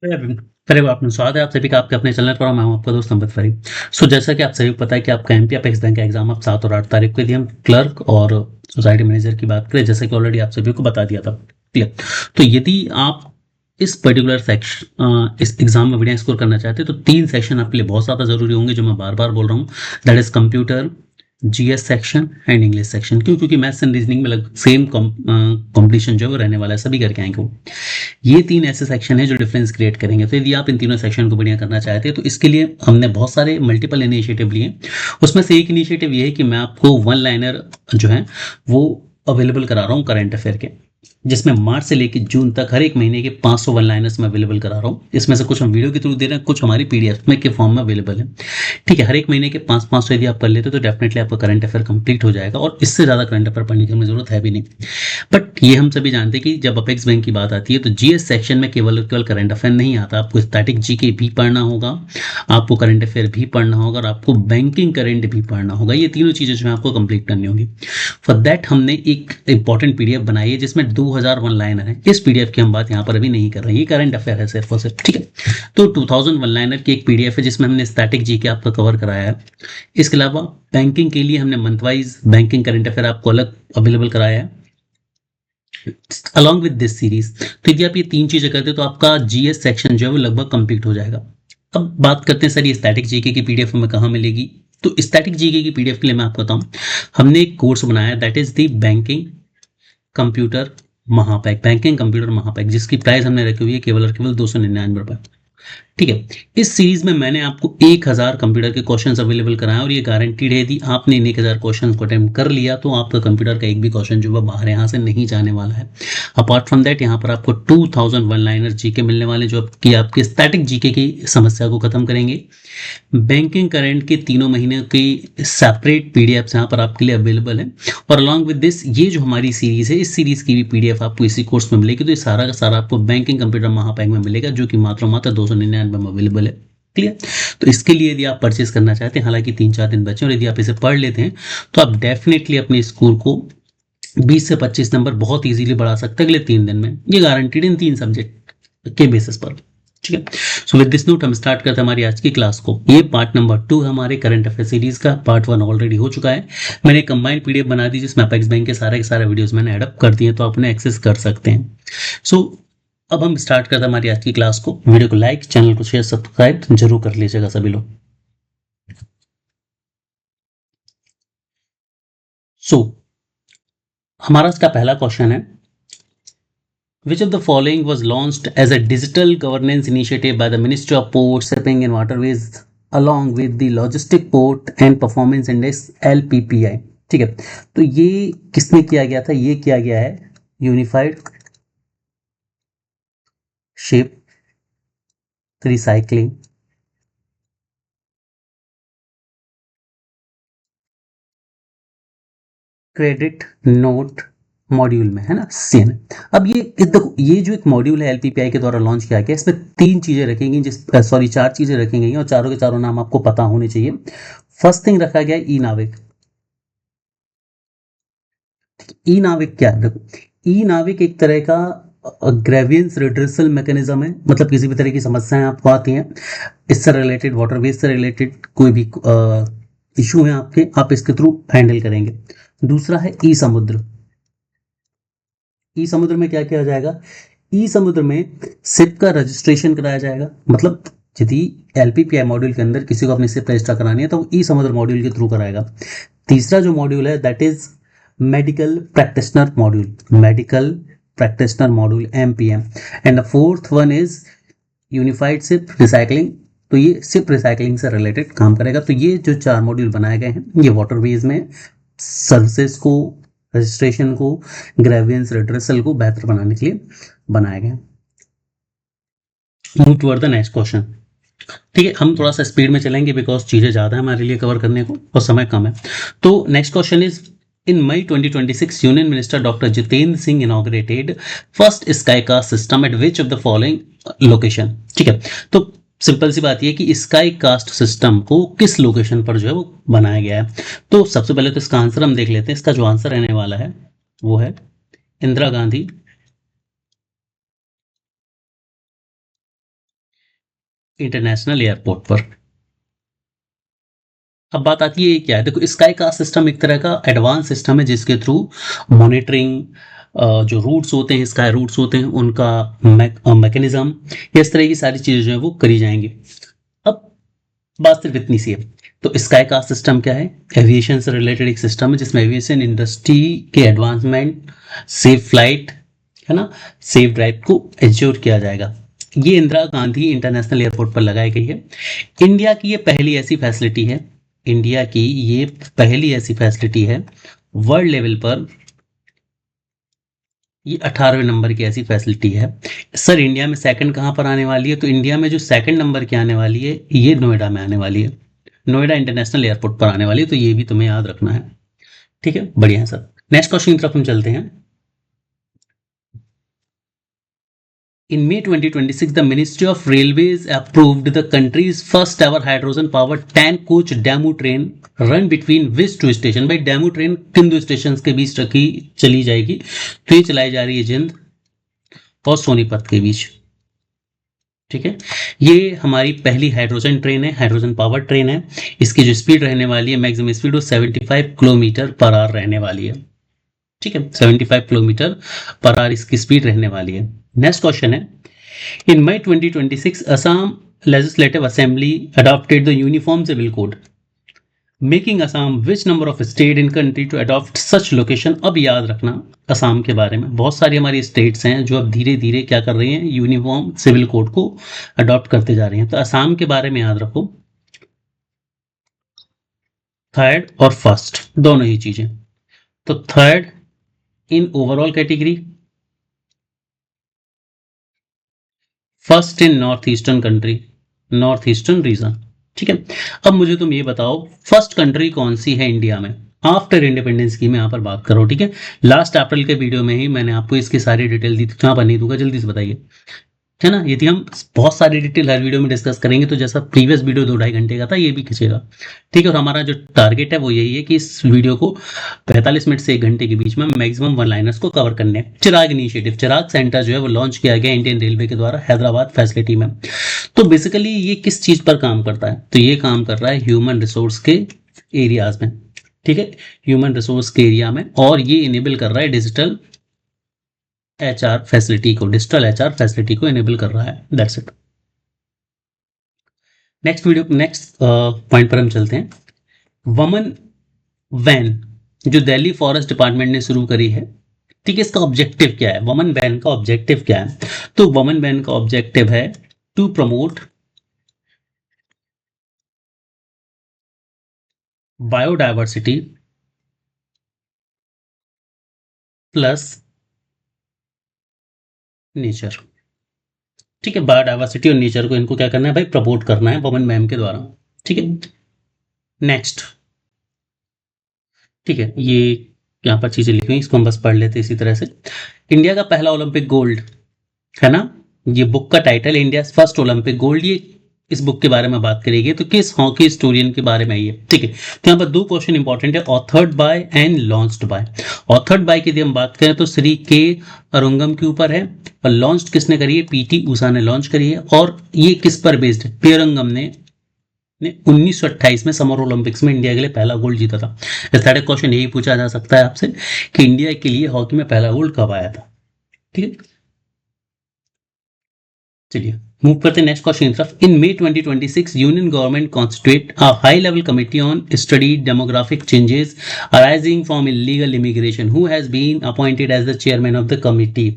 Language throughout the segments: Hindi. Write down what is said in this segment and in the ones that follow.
अरे आपने स्वागत है आप सभी का आपके अपने चैनल पर। मैं हूं आपका दोस्त अंबत फरीद। सो जैसा कि आप सभी को पता है कि आपका एमपी अपेक्स बैंक का एग्जाम आप 7 और 8 तारीख को दिए। हम क्लर्क और सोसाइटी मैनेजर की बात करें, जैसा कि ऑलरेडी आप सभी को बता दिया था। क्लियर। तो यदि आप इस पर्टिकुलर सेक्शन इस एग्जाम में बढ़िया स्कोर करना चाहते हैं तो 3 सेक्शन आपके लिए बहुत ज़्यादा जरूरी होंगे, जो मैं बार बार बोल रहा हूँ। That is computer, GS section and English section. क्यों? क्योंकि मैथ्स एंड रीजनिंग में लगभग सेम कॉम्पिटिशन जो है वो रहने वाला है, सभी करके आएंगे वो। ये 3 ऐसे सेक्शन है जो डिफरेंस क्रिएट करेंगे। तो यदि आप इन तीनों सेक्शन को बढ़िया करना चाहते हैं तो इसके लिए हमने बहुत सारे मल्टीपल इनिशिएटिव लिए। उसमें से एक इनिशिएटिव ये है कि मैं आपको वन लाइनर जो है वो अवेलेबल करा रहा हूँ करंट अफेयर के, जिसमें मार्च से लेकर जून तक हर एक महीने के 500 वन लाइनर्स में अवेलेबल करा रहा हूँ। इसमें से कुछ हम वीडियो के थ्रू दे रहे हैं, कुछ हमारी पीडीएफ में के फॉर्म में अवेलेबल है। ठीक है, हर एक महीने के 500 यदि आप कर लेते हो तो डेफिनेटली आपका करंट अफेयर कंप्लीट हो जाएगा, और इससे ज़्यादा करंट अफेयर पढ़ने की हमें जरूरत है भी नहीं। बट ये हम सभी जानते हैं कि जब अपेक्स बैंक की बात आती है तो जीएस सेक्शन में केवल और केवल करंट अफेयर नहीं आता, आपको स्टैटिक जीके भी पढ़ना होगा, आपको करंट अफेयर भी पढ़ना होगा, और आपको बैंकिंग करंट भी पढ़ना होगा। ये तीनों चीज़ें जो है आपको कंप्लीट करनी होगी। फॉर दैट हमने एक इंपॉर्टेंट पीडीएफ बनाई है जिसमें 2000 वन लाइनर है। इस पीडीएफ की हम बात यहाँ पर अभी नहीं कर रहे हैं, ये करंट अफेयर है सिर्फ और सिर्फ। ठीक है, तो 2000 वन लाइनर की एक पीडीएफ है जिसमें हमने स्टैटिक जीके आपका कवर कराया है। इसके अलावा बैंकिंग के लिए हमने month wise banking current affair आपको अलग अवेलेबल कराया है अलॉन्ग विद दिस सीरीज। तो यदि आप ये 3 चीजें करते हैं तो आपका जीएस सेक्शन जो है वो लगभग कंप्लीट हो जाएगा। अब बात करते हैं सर ये स्टैटिक जीके की पीडीएफ हमें कहाँ मिलेगी। तो स्टैटिक जीके की पीडीएफ के लिए मैं आपको बताऊं, हमने एक कोर्स बनाया that is the banking computer महापैक, बैंकिंग कंप्यूटर महापैक, जिसकी प्राइस हमने रखी हुई है केवल और केवल 299 रुपए। ठीक है, इस सीरीज में मैंने आपको 1000 कंप्यूटर के क्वेश्चंस अवेलेबल कराए, और ये गारंटीड है यदि आपने इन 1000 क्वेश्चंस को अटेम्प्ट कर लिया तो आपका कंप्यूटर का एक भी क्वेश्चन जो है बाहर यहाँ से नहीं जाने वाला है। अपार्ट फ्रॉम दैट यहाँ पर आपको 2000 वन लाइनर जीके मिलने वाले जो कि आपके स्टैटिक जीके की समस्या को खत्म करेंगे। बैंकिंग करंट के तीनों महीने की सेपरेट पीडीएफ यहाँ पर आपके लिए अवेलेबल है, और अलॉन्ग विद दिस ये जो हमारी सीरीज है इस सीरीज की भी पीडीएफ आपको इसी कोर्स में मिलेगी। तो ये सारा का सारा आपको बैंकिंग कंप्यूटर महापैक में मिलेगा, जो कि मात्र 299 में अवेलेबल है। क्लियर। तो इसके लिए यदि आप परचेस करना चाहते हैं, हालांकि 3-4 दिन बचे और यदि आप इसे पढ़ लेते हैं तो आप डेफिनेटली अपने स्कोर को 20 से 25 नंबर बहुत इजीली बढ़ा सकते हैं अगले 3 दिन में। ये गारंटीड इन 3 सब्जेक्ट के बेसिस पर। ठीक है, सो विद दिस नोट हम स्टार्ट करते हैं हमारी आज की क्लास को। ये पार्ट नंबर 2 है हमारे करंट अफेयर सीरीज का। पार्ट 1 ऑलरेडी हो चुका है। मैंने कंबाइंड पीडीएफ बना दी जिसमें अपेक्स बैंक के सारे वीडियोस मैंने एडअप कर दिए, तो आप उन्हें एक्सेस कर सकते हैं। सो अब हम स्टार्ट करते हैं हमारी आज की क्लास को। वीडियो को लाइक, चैनल को शेयर, सब्सक्राइब जरूर कर लीजिएगा सभी लोग। सो हमारा इसका पहला क्वेश्चन है, which of the following was launched as a digital governance initiative by the Ministry of Ports, Shipping and Waterways along with the Logistic Port and Performance Index LPPI। ठीक है, तो ये किसने किया गया था? ये किया गया है unified ship recycling credit note module में, है ना, सीएन। अब ये देखो, ये जो एक मॉड्यूल है एलपीपीआई के द्वारा लॉन्च किया गया, इसमें 3 चीजें रखी गई, सॉरी 4 चीजें रखी गई हैं, और चारों के चारों नाम आपको पता होने चाहिए। फर्स्ट थिंग रखा गया ई नाविक। ई नाविक क्या है? देखो, ई नाविक एक तरह का ग्रेवियंस रिड्रेसल मैकेनिज्म है। मतलब किसी भी तरह की समस्याएं आपको आती हैं, इससे रिलेटेड, वाटरवेज से रिलेटेड कोई भी इशू है आपके, आप इसके थ्रू हैंडल करेंगे। दूसरा है ई समुद्र। ई समुद्र में क्या किया जाएगा? ई समुद्र में सिप का रजिस्ट्रेशन कराया जाएगा। मतलब यदि एलपीपीआई मॉड्यूल के अंदर किसी को अपनी सिप रजिस्टर करानी है तो वो ई समुद्र मॉड्यूल के थ्रू कराएगा। तीसरा जो मॉड्यूल है that is medical practitioner module, medical practitioner module MPM. And the fourth one is unified ship recycling. तो ये सिप रिसाइकलिंग से रिलेटेड काम करेगा। तो ये जो 4 मॉड्यूल बनाए गए हैं ये वाटरवेज में सर्विसेज को, रजिस्ट्रेशन को, ग्रेवियंस रिड्रेसल को बेहतर बनाने के लिए बनाए गए। Move toward the next question. ठीक है, हम थोड़ा सा स्पीड में चलेंगे बिकॉज चीजें ज्यादा है हमारे लिए कवर करने को और समय कम है। तो next question is, in May 2026 union minister doctor Jitendra Singh inaugurated first sky cast system at which of the following location. ठीक है, तो सिंपल सी बात यह कि स्काई कास्ट सिस्टम को किस लोकेशन पर जो है वो बनाया गया है। तो सबसे पहले तो इसका आंसर हम देख लेते हैं। इसका जो आंसर रहने वाला है वो है इंदिरा गांधी इंटरनेशनल एयरपोर्ट पर। अब बात आती है क्या है, देखो स्काई कास्ट सिस्टम एक तरह का एडवांस सिस्टम है जिसके थ्रू मॉनिटरिंग, जो रूट्स होते हैं, स्काई रूट्स होते हैं, उनका मैकेनिज्म, इस तरह की सारी चीज़ें जो है वो करी जाएंगी। अब बात सिर्फ इतनी सी है। तो स्काई कास्ट सिस्टम क्या है? एविएशन से रिलेटेड एक सिस्टम है जिसमें एविएशन इंडस्ट्री के एडवांसमेंट, सेफ फ्लाइट, है ना, सेफ ड्राइव को एंश्योर किया जाएगा। ये इंदिरा गांधी इंटरनेशनल एयरपोर्ट पर लगाई गई है। इंडिया की ये पहली ऐसी फैसिलिटी है, इंडिया की ये पहली ऐसी फैसिलिटी है वर्ल्ड लेवल पर, ये 18वें नंबर की ऐसी फैसिलिटी है। सर इंडिया में सेकंड कहाँ पर आने वाली है? तो इंडिया में जो सेकंड नंबर की आने वाली है ये नोएडा में आने वाली है, नोएडा इंटरनेशनल एयरपोर्ट पर आने वाली है। तो ये भी तुम्हें याद रखना है, ठीक है, बढ़िया है सर। नेक्स्ट क्वेश्चन की तरफ हम चलते हैं। In May 2026, the Ministry of Railways approved the country's first ever hydrogen-powered 10-coach demo train run between which two stations? भाई डेमो ट्रेन किन दो स्टेशन के बीच रखी चली जाएगी? तो ये चलाई जा रही है जिंद और सोनीपत के बीच, ठीक है। ये हमारी पहली हाइड्रोजन ट्रेन है, हाइड्रोजन पावर ट्रेन है। इसकी जो स्पीड रहने वाली है, मैक्सिमम स्पीड वो 75 किलोमीटर पर आवर रहने वाली है, ठीक है, 75 किलोमीटर पर आवर इसकी स्पीड रहने वाली है। नेक्स्ट क्वेश्चन है, in May 2026 Assam legislative assembly adopted the uniform civil code making Assam which number of state in country to adopt such location. अब याद रखना असम के बारे में, बहुत सारी हमारी स्टेट्स हैं जो अब धीरे धीरे क्या कर रही हैं, यूनिफॉर्म सिविल कोड को अडॉप्ट करते जा रही हैं। तो असम के बारे में याद रखो, थर्ड और फर्स्ट दोनों ही चीजें। तो third in overall category, first in north eastern country, north eastern region, ठीक है। अब मुझे तुम ये बताओ फर्स्ट कंट्री कौन सी है इंडिया में आफ्टर इंडिपेंडेंस की मैं यहाँ पर बात करूँ, ठीक है। लास्ट अप्रैल के वीडियो में ही मैंने आपको इसकी सारी डिटेल दी थी, यहाँ पर नहीं दूंगा, जल्दी से बताइए, है ना। यदि हम बहुत सारी डिटेल हर वीडियो में डिस्कस करेंगे तो जैसा प्रीवियस वीडियो 2-2.5 घंटे का था ये भी खींचेगा, ठीक है। और हमारा जो टारगेट है वो यही है कि इस वीडियो को 45 मिनट से 1 घंटे के बीच में मैक्सिमम वन लाइनर्स को कवर करने हैं। चिराग इनिशिएटिव, चिराग सेंटर जो है वो लॉन्च किया गया इंडियन रेलवे के द्वारा हैदराबाद फैसिलिटी में। तो बेसिकली ये किस चीज पर काम करता है? तो ये काम कर रहा है ह्यूमन रिसोर्स के एरियाज में, ठीक है, ह्यूमन रिसोर्स के एरिया में। और ये इनेबल कर रहा है डिजिटल एचआर फैसिलिटी को, डिजिटल एचआर फैसिलिटी को इनेबल कर रहा है। That's it. नेक्स्ट पॉइंट पर हम चलते हैं। वमन वैन जो दिल्ली फॉरेस्ट डिपार्टमेंट ने शुरू करी है, ठीक है, इसका ऑब्जेक्टिव क्या है? वमन वैन का ऑब्जेक्टिव क्या है? तो वमन वैन का ऑब्जेक्टिव है to promote biodiversity plus nature, ठीक है। बायोडाइवर्सिटी और नेचर को इनको क्या करना है भाई? प्रमोट करना है वमन मैम के द्वारा, ठीक है। नेक्स्ट, ठीक है, ये यहाँ पर चीजें लिखी हुई इसको हम बस पढ़ लेते हैं इसी तरह से। इंडिया का पहला ओलंपिक गोल्ड, है ना, ये बुक का title India first Olympic gold. ये इस बुक के बारे में बात करेगी तो किस हॉकी हिस्टोरियन के बारे में ये, ठीक है। तो यहाँ पर 2 क्वेश्चन इंपॉर्टेंट है, authored bye and launched by. Authored bye की यदि हम बात करें तो श्री के अरुंगम के ऊपर है, और लॉन्च किसने करी है? पीटी उषा ने लॉन्च करी है। और ये किस पर बेस्ड है? पेरंगम ने 1928 में समर ओलंपिक्स में इंडिया के लिए पहला गोल्ड जीता था। थर्ड क्वेश्चन यही पूछा जा सकता है आपसे कि इंडिया के लिए हॉकी में पहला गोल्ड कब आया था, ठीक है। चलिए मूव करते हैं नेक्स्ट क्वेश्चन की तरफ। In May 2026 union government constitute a high level committee on study demographic changes arising from illegal immigration who has been appointed as the chairman of the committee,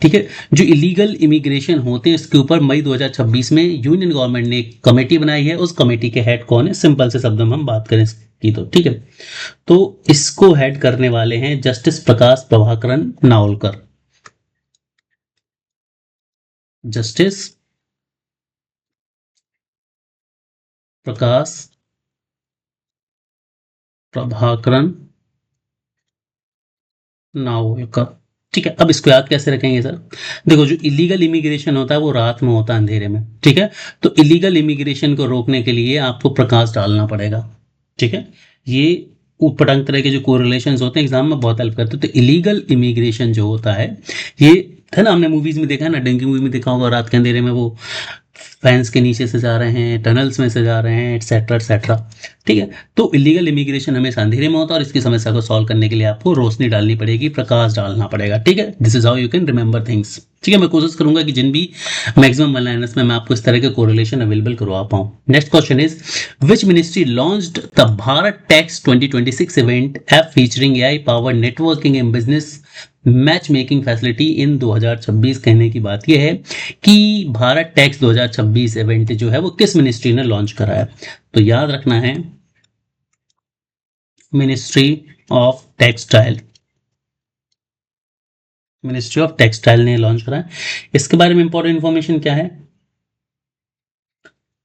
ठीक है। जो इलीगल इमिग्रेशन होते हैं इसके ऊपर मई 2026 में यूनियन गवर्नमेंट ने एक कमेटी बनाई है। उस कमेटी के हेड कौन है? सिंपल से शब्दों में हम बात करें की तो, ठीक है। तो इसको हेड करने वाले हैं जस्टिस प्रकाश प्रभाकरन नावलकर, जस्टिस प्रकाश प्रभाकरन नावलकर, ठीक है। अब इसको याद कैसे रखेंगे सर? देखो जो इलीगल इमिग्रेशन होता है वो रात में होता है, अंधेरे में, ठीक है। तो इलीगल इमिग्रेशन को रोकने के लिए आपको प्रकाश डालना पड़ेगा, ठीक है। ये ऊटपटांग तरह के जो कोरिलेशंस होते हैं एग्जाम में बहुत हेल्प करते हैं। तो इलीगल इमिग्रेशन जो होता है ये है ना, हमने मूवीज में देखा है ना, डेंगी मूवी में देखा होगा, रात के अंधेरे में वो फैंस के नीचे से जा रहे हैं, टनल्स में से जा रहे हैं, एटसेट्रा एटसेट्रा। ठीक है, तो इलीगल इमिग्रेशन हमेशा अंधेरे में होता है और इसकी समस्या को सॉल्व करने के लिए आपको रोशनी डालनी पड़ेगी, प्रकाश डालना पड़ेगा। ठीक है, this is how you can remember things. ठीक है, मैं कोशिश करूंगा कि जिन भी मैक्सिमम वन लाइनर्स में मैं आपको इस तरह के कोरिलेशन अवेलेबल करवा पाऊं। Next question is which ministry launched the Bharat tax 2026 event app featuring AI power networking in business match making facility in 2026। कहने की बात यह है कि भारत टैक्स 2026 इवेंट जो है वो किस मिनिस्ट्री ने लॉन्च करा है। तो याद रखना है ministry of textile, ministry of textile ने लॉन्च करा है। इसके बारे में इंपॉर्टेंट इंफॉर्मेशन क्या है,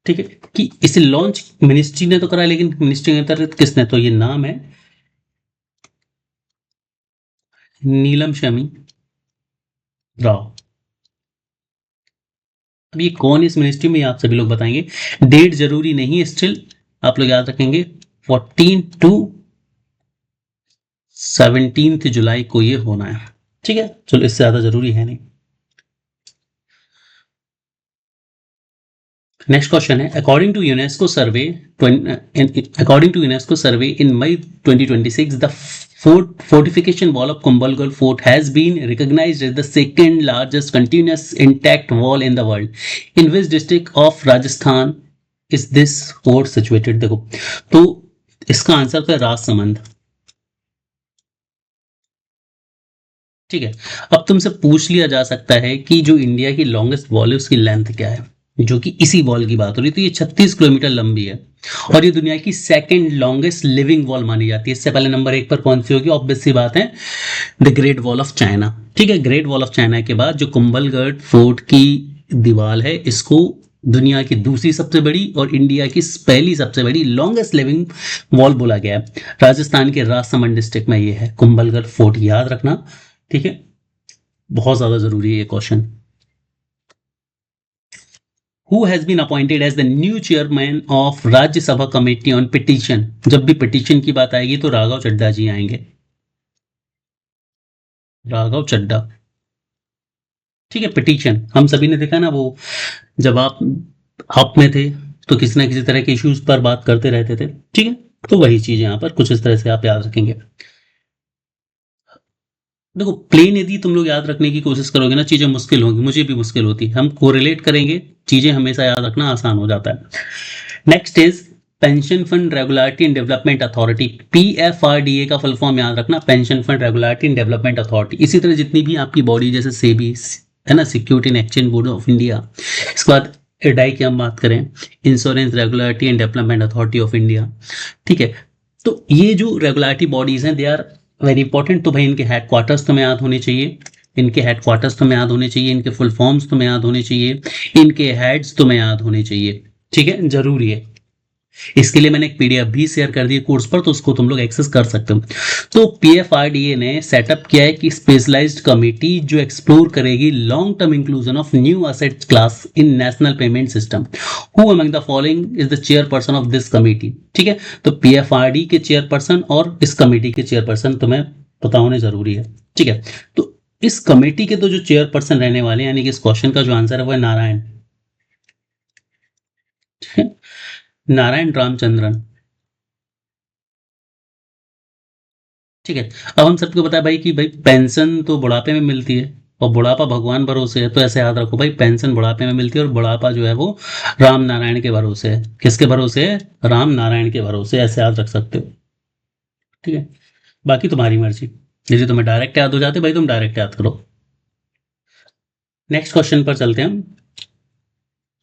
ठीक है, कि इसे लॉन्च मिनिस्ट्री ने तो करा है, लेकिन मिनिस्ट्री के अंतर्गत किसने, तो ये नाम है नीलम शमी राव। अब ये कौन इस मिनिस्ट्री में, आप सभी लोग बताएंगे। डेट जरूरी नहीं है, स्टिल आप लोग याद रखेंगे 14 टू 17 जुलाई को ये होना है। ठीक है, चलो इससे ज्यादा जरूरी है नहीं। नेक्स्ट क्वेश्चन है according to UNESCO survey, according to UNESCO survey in May 2026 the fortification wall of Kumbhalgarh fort has been recognized as the second largest continuous intact wall in the world. In which district of Rajasthan is this fort situated? देखो, तो इसका आंसर तो है राजसमंद। ठीक है, अब तुमसे पूछ लिया जा सकता है कि जो इंडिया की लॉन्गेस्ट वॉल है उसकी लेंथ क्या है, जो कि इसी वॉल की बात हो रही है। तो ये 36 किलोमीटर लंबी है और ये दुनिया की सेकंड लॉन्गेस्ट लिविंग वॉल मानी जाती है। इससे पहले नंबर 1 पर कौन सी होगी, ऑब्वियस सी बात है the great wall of China. ठीक है, ग्रेट वॉल ऑफ चाइना के बाद जो कुंभलगढ़ फोर्ट की दीवार है, इसको दुनिया की दूसरी सबसे बड़ी और इंडिया की पहली सबसे बड़ी लॉन्गेस्ट लिविंग वॉल बोला गया है। राजस्थान के राजसमंद डिस्ट्रिक्ट में ये है कुंभलगढ़ फोर्ट, याद रखना। ठीक है, बहुत ज्यादा जरूरी है ये question. Who has been appointed as the new chairman of राज्य सभा कमेटी ऑन पिटीशन? जब भी पिटीशन की बात आएगी तो राघव चड्ढा जी आएंगे, राघव चड्ढा। ठीक है, पिटीशन हम सभी ने देखा ना, वो जब आप में थे तो किसी ना किसी तरह के इश्यूज पर बात करते रहते थे। ठीक है, तो वही चीज यहाँ पर कुछ इस तरह से आप याद रखेंगे। देखो, प्लेन यदि तुम लोग याद रखने की कोशिश करोगे ना, चीजें मुश्किल होंगी, मुझे भी मुश्किल होती है। हम कोरिलेट करेंगे, चीजें हमेशा याद रखना आसान हो जाता है। Next is pension fund regulatory and development authority, PFRDA का फुल फॉर्म याद रखना, pension fund regulatory and development authority. इसी तरह जितनी भी आपकी बॉडी जैसे सेबी है ना, security and exchange board of India, इसके बाद एडाई की हम बात करें, insurance regulatory and development authority of India. ठीक है, तो ये जो रेगुलेटरी बॉडीज हैं दे आर वेरी इंपॉर्टेंट। तो भाई इनके हेडक्वार्टर्स तुम्हें याद होने चाहिए, इनके हेडक्वार्टर्स तुम्हें याद होने चाहिए, इनके फुल फॉर्म्स तुम्हें याद होने चाहिए, इनके हेड्स तुम्हें याद होने चाहिए। ठीक है, जरूरी है। इसके लिए मैंने एक PDF भी शेयर कर दी कोर्स पर, तो उसको तुम लोग एक्सेस कर सकते हो। तो PFRDA ने सेटअप किया है कि स्पेशलाइज्ड कमेटी जो एक्सप्लोर करेगी long term inclusion of new asset class in national payment system. Who among the following is the chairperson of this committee? ठीक है, तो PFRD के चेयरपर्सन और इस कमेटी के चेयरपर्सन तुम्हें पता होने जरूरी है। ठीक है, तो इस कमेटी के तो जो चेयरपर्सन रहने वाले, यानी कि इस क्वेश्चन का जो आंसर है वो है नारायण, नारायण रामचंद्रन। ठीक है, अब हम सबको पता है भाई कि भाई पेंशन तो बुढ़ापे में मिलती है और बुढ़ापा भगवान भरोसे है। तो ऐसे याद रखो भाई, पेंशन बुढ़ापे में मिलती है और बुढ़ापा जो है वो राम नारायण के भरोसे है। किसके भरोसे है? राम नारायण के भरोसे, ऐसे याद रख सकते हो। ठीक है, बाकी तुम्हारी मर्जी, यदि तुम्हें डायरेक्ट याद हो जाते भाई तुम डायरेक्ट याद करो। नेक्स्ट क्वेश्चन पर चलते हैं हम।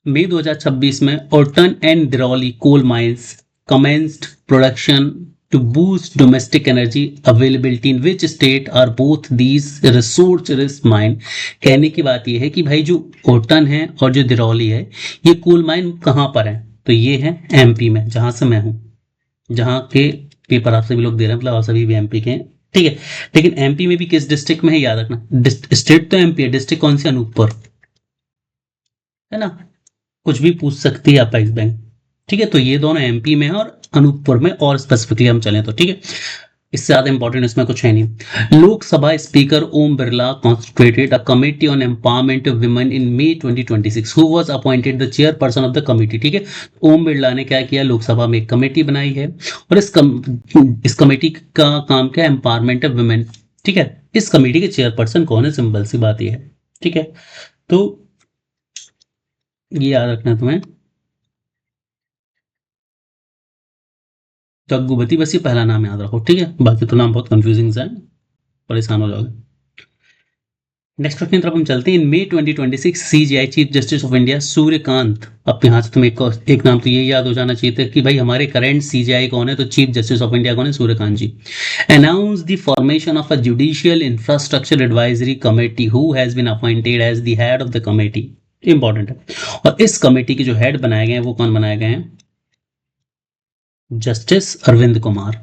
मई 2026 में ओर्टन and Dirauli coal mines commenced production to boost domestic energy availability in which state are both these resource rich mine? कहने की बात यह है कि भाई जो ओर्टन है और जो दिरौली है ये कोल माइन कहाँ पर है? तो ये है MP में, जहां से मैं हूं, जहां के पेपर आप सभी लोग दे रहे हैं, मतलब आप सभी भी MP के हैं। ठीक है, लेकिन MP में भी किस डिस्ट्रिक्ट में है याद रखना। स्टेट तो MP है, डिस्ट्रिक्ट कौन सी? अनूपपुर, है ना, कुछ भी पूछ सकती है अपेक्स बैंक। ठीक है, तो ये दोनों MP में है और अनूपपुर में, और स्पेसिफिकली हम चलें तो। ठीक है, इससे ज्यादा इंपॉर्टेंट इसमें कुछ है नहीं। Lok Sabha speaker Om Birla constituted a committee on empowerment of women in May 2026 who was appointed the chairperson of the committee. ठीक है, ओम बिरला ने क्या किया, लोकसभा में एक कमेटी बनाई है और इस कमेटी का काम क्या है, एम्पावरमेंट ऑफ वुमेन। ठीक है, इस कमेटी के चेयरपर्सन कौन है, सिंपल सी बात ये है। ठीक है, तो ये याद रखना है तुम्हें, जग्गूबती, बस ये पहला नाम याद रखो। ठीक है, बाकी तो नाम बहुत कंफ्यूजिंग है, परेशान हो जाओगे। नेक्स्ट क्वेश्चन की तरफ हम चलते हैं। इन May 2026 CGI chief justice of India Suryakant, अब यहाँ से तुम्हें एक नाम तो ये याद हो जाना चाहिए था कि भाई हमारे करंट सीजीआई कौन है, तो चीफ जस्टिस ऑफ इंडिया कौन है, Suryakant ji. Announce the formation of a judicial infrastructure advisory committee who has been appointed as the head of the committee. Important है, और इस कमेटी के जो हेड बनाए गए हैं वो कौन बनाए गए हैं, जस्टिस अरविंद कुमार।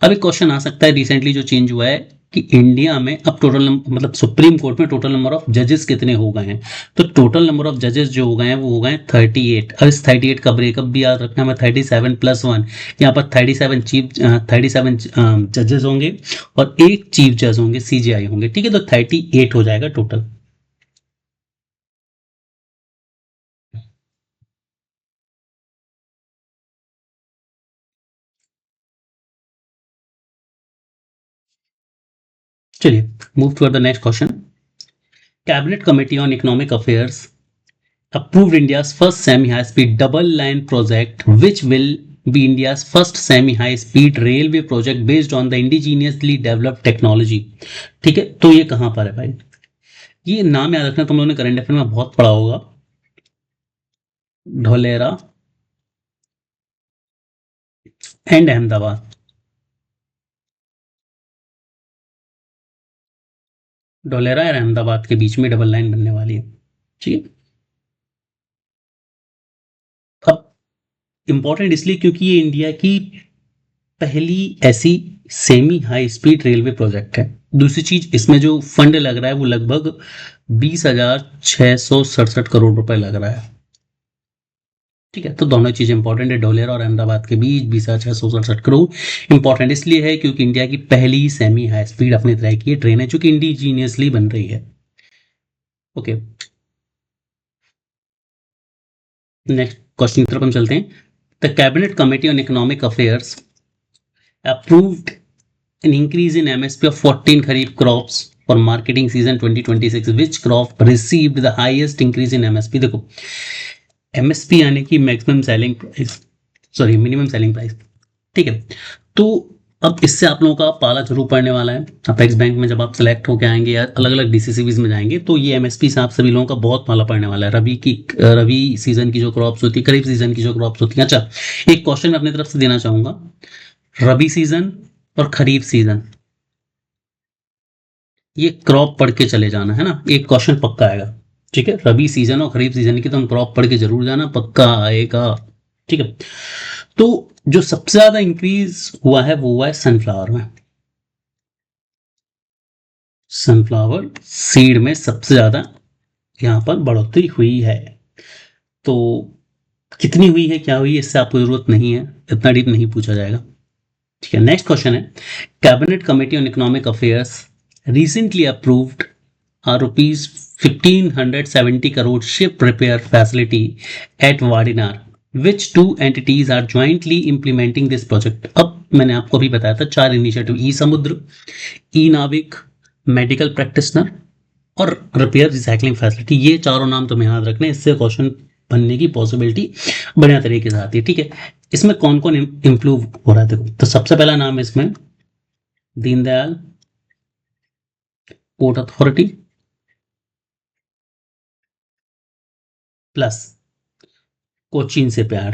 अब एक क्वेश्चन आ सकता है, रिसेंटली जो चेंज हुआ है कि इंडिया में अब टोटल मतलब सुप्रीम कोर्ट में टोटल नंबर ऑफ जजेस कितने हो गए हैं, तो टोटल नंबर ऑफ जजेस जो हो गए हैं वो हो गए हैं 38। अब इस 38 का ब्रेकअप भी याद रखना है, 37 + 1, यहाँ पर 37 जजेस होंगे और एक चीफ जज होंगे, सीजीआई होंगे। ठीक है, तो 38 हो जाएगा टोटल। चलिए move to the next question. Cabinet committee on economic affairs approved India's first semi-high-speed double-line project, which will be India's first semi-high-speed railway project based on the indigenously developed technology। ठीक है, तो ये कहाँ पर है भाई, ये नाम याद रखना, तुम लोगों ने करंट अफेयर में बहुत पढ़ा होगा। ढोलेरा एंड अहमदाबाद, ढोलेरा और अहमदाबाद के बीच में डबल लाइन बनने वाली है। ठीक है, अब इंपॉर्टेंट इसलिए क्योंकि ये इंडिया की पहली ऐसी semi high speed railway project है। दूसरी चीज, इसमें जो फंड लग रहा है वो लगभग 20,667 करोड़ रुपए लग रहा है। ठीक है, तो दोनों चीजें इंपॉर्टेंट है, ढोलेरा और अहमदाबाद के बीच 20,667 करोड़ इंपॉर्टेंट इसलिए है क्योंकि इंडिया की पहली सेमी हाई स्पीड अपनी तरह की ट्रेन है जो कि इंडिजीनियसली बन रही है। ओके, नेक्स्ट क्वेश्चन की तरफ हम चलते हैं। The cabinet committee on economic affairs approved an increase in MSP of 14 Kharif crops for marketing season 2026. Which crop received the highest increase in MSP? देखो MSP यानी कि maximum selling price, sorry minimum selling price. ठीक है, तो अब इससे आप लोगों का पाला जरूर पड़ने वाला है। अपेक्स बैंक में जब आप सेलेक्ट होकर आएंगे या अलग अलग डीसीसीबीज में जाएंगे तो ये एमएसपी से आप सभी लोगों का बहुत पाला पड़ने वाला है। रवि सीजन की जो क्रॉप्स होती है, खरीफ सीजन की जो क्रॉप्स होती है। अच्छा, एक क्वेश्चन मैं अपनी तरफ से देना चाहूंगा, रबी सीजन और खरीफ सीजन ये क्रॉप पढ़ के चले जाना है ना, एक क्वेश्चन पक्का आएगा। ठीक है, रबी सीजन और खरीफ सीजन की तुम क्रॉप पढ़ के जरूर जाना, पक्का आएगा। ठीक है, तो जो सबसे ज्यादा इंक्रीज हुआ है वो हुआ है सनफ्लावर में। सनफ्लावर सीड में सबसे ज्यादा यहां पर बढ़ोतरी हुई है। तो कितनी हुई है, क्या हुई है, इससे आपको जरूरत नहीं है, इतना डीप नहीं पूछा जाएगा। ठीक है, नेक्स्ट क्वेश्चन है, cabinet committee on economic affairs recently approved rupees 1570 crore ship repair facility at Vadinar, which two entities are jointly implementing this project. अब मैंने आपको अभी बताया था 4 इनिशिएटिव, ई समुद्र, ई नाविक, मेडिकल प्रैक्टिशनर और रिपेयर रिसाइकलिंग फैसिलिटी। ये चारों नाम तुम्हें याद रखने, इससे क्वेश्चन बनने की पॉसिबिलिटी बढ़िया तरीके से आती है। ठीक है, इसमें कौन कौन इंप्रूव हो रहा है देखो, तो सबसे पहला नाम है इसमें Deendayal port authority plus Cochin से प्यार।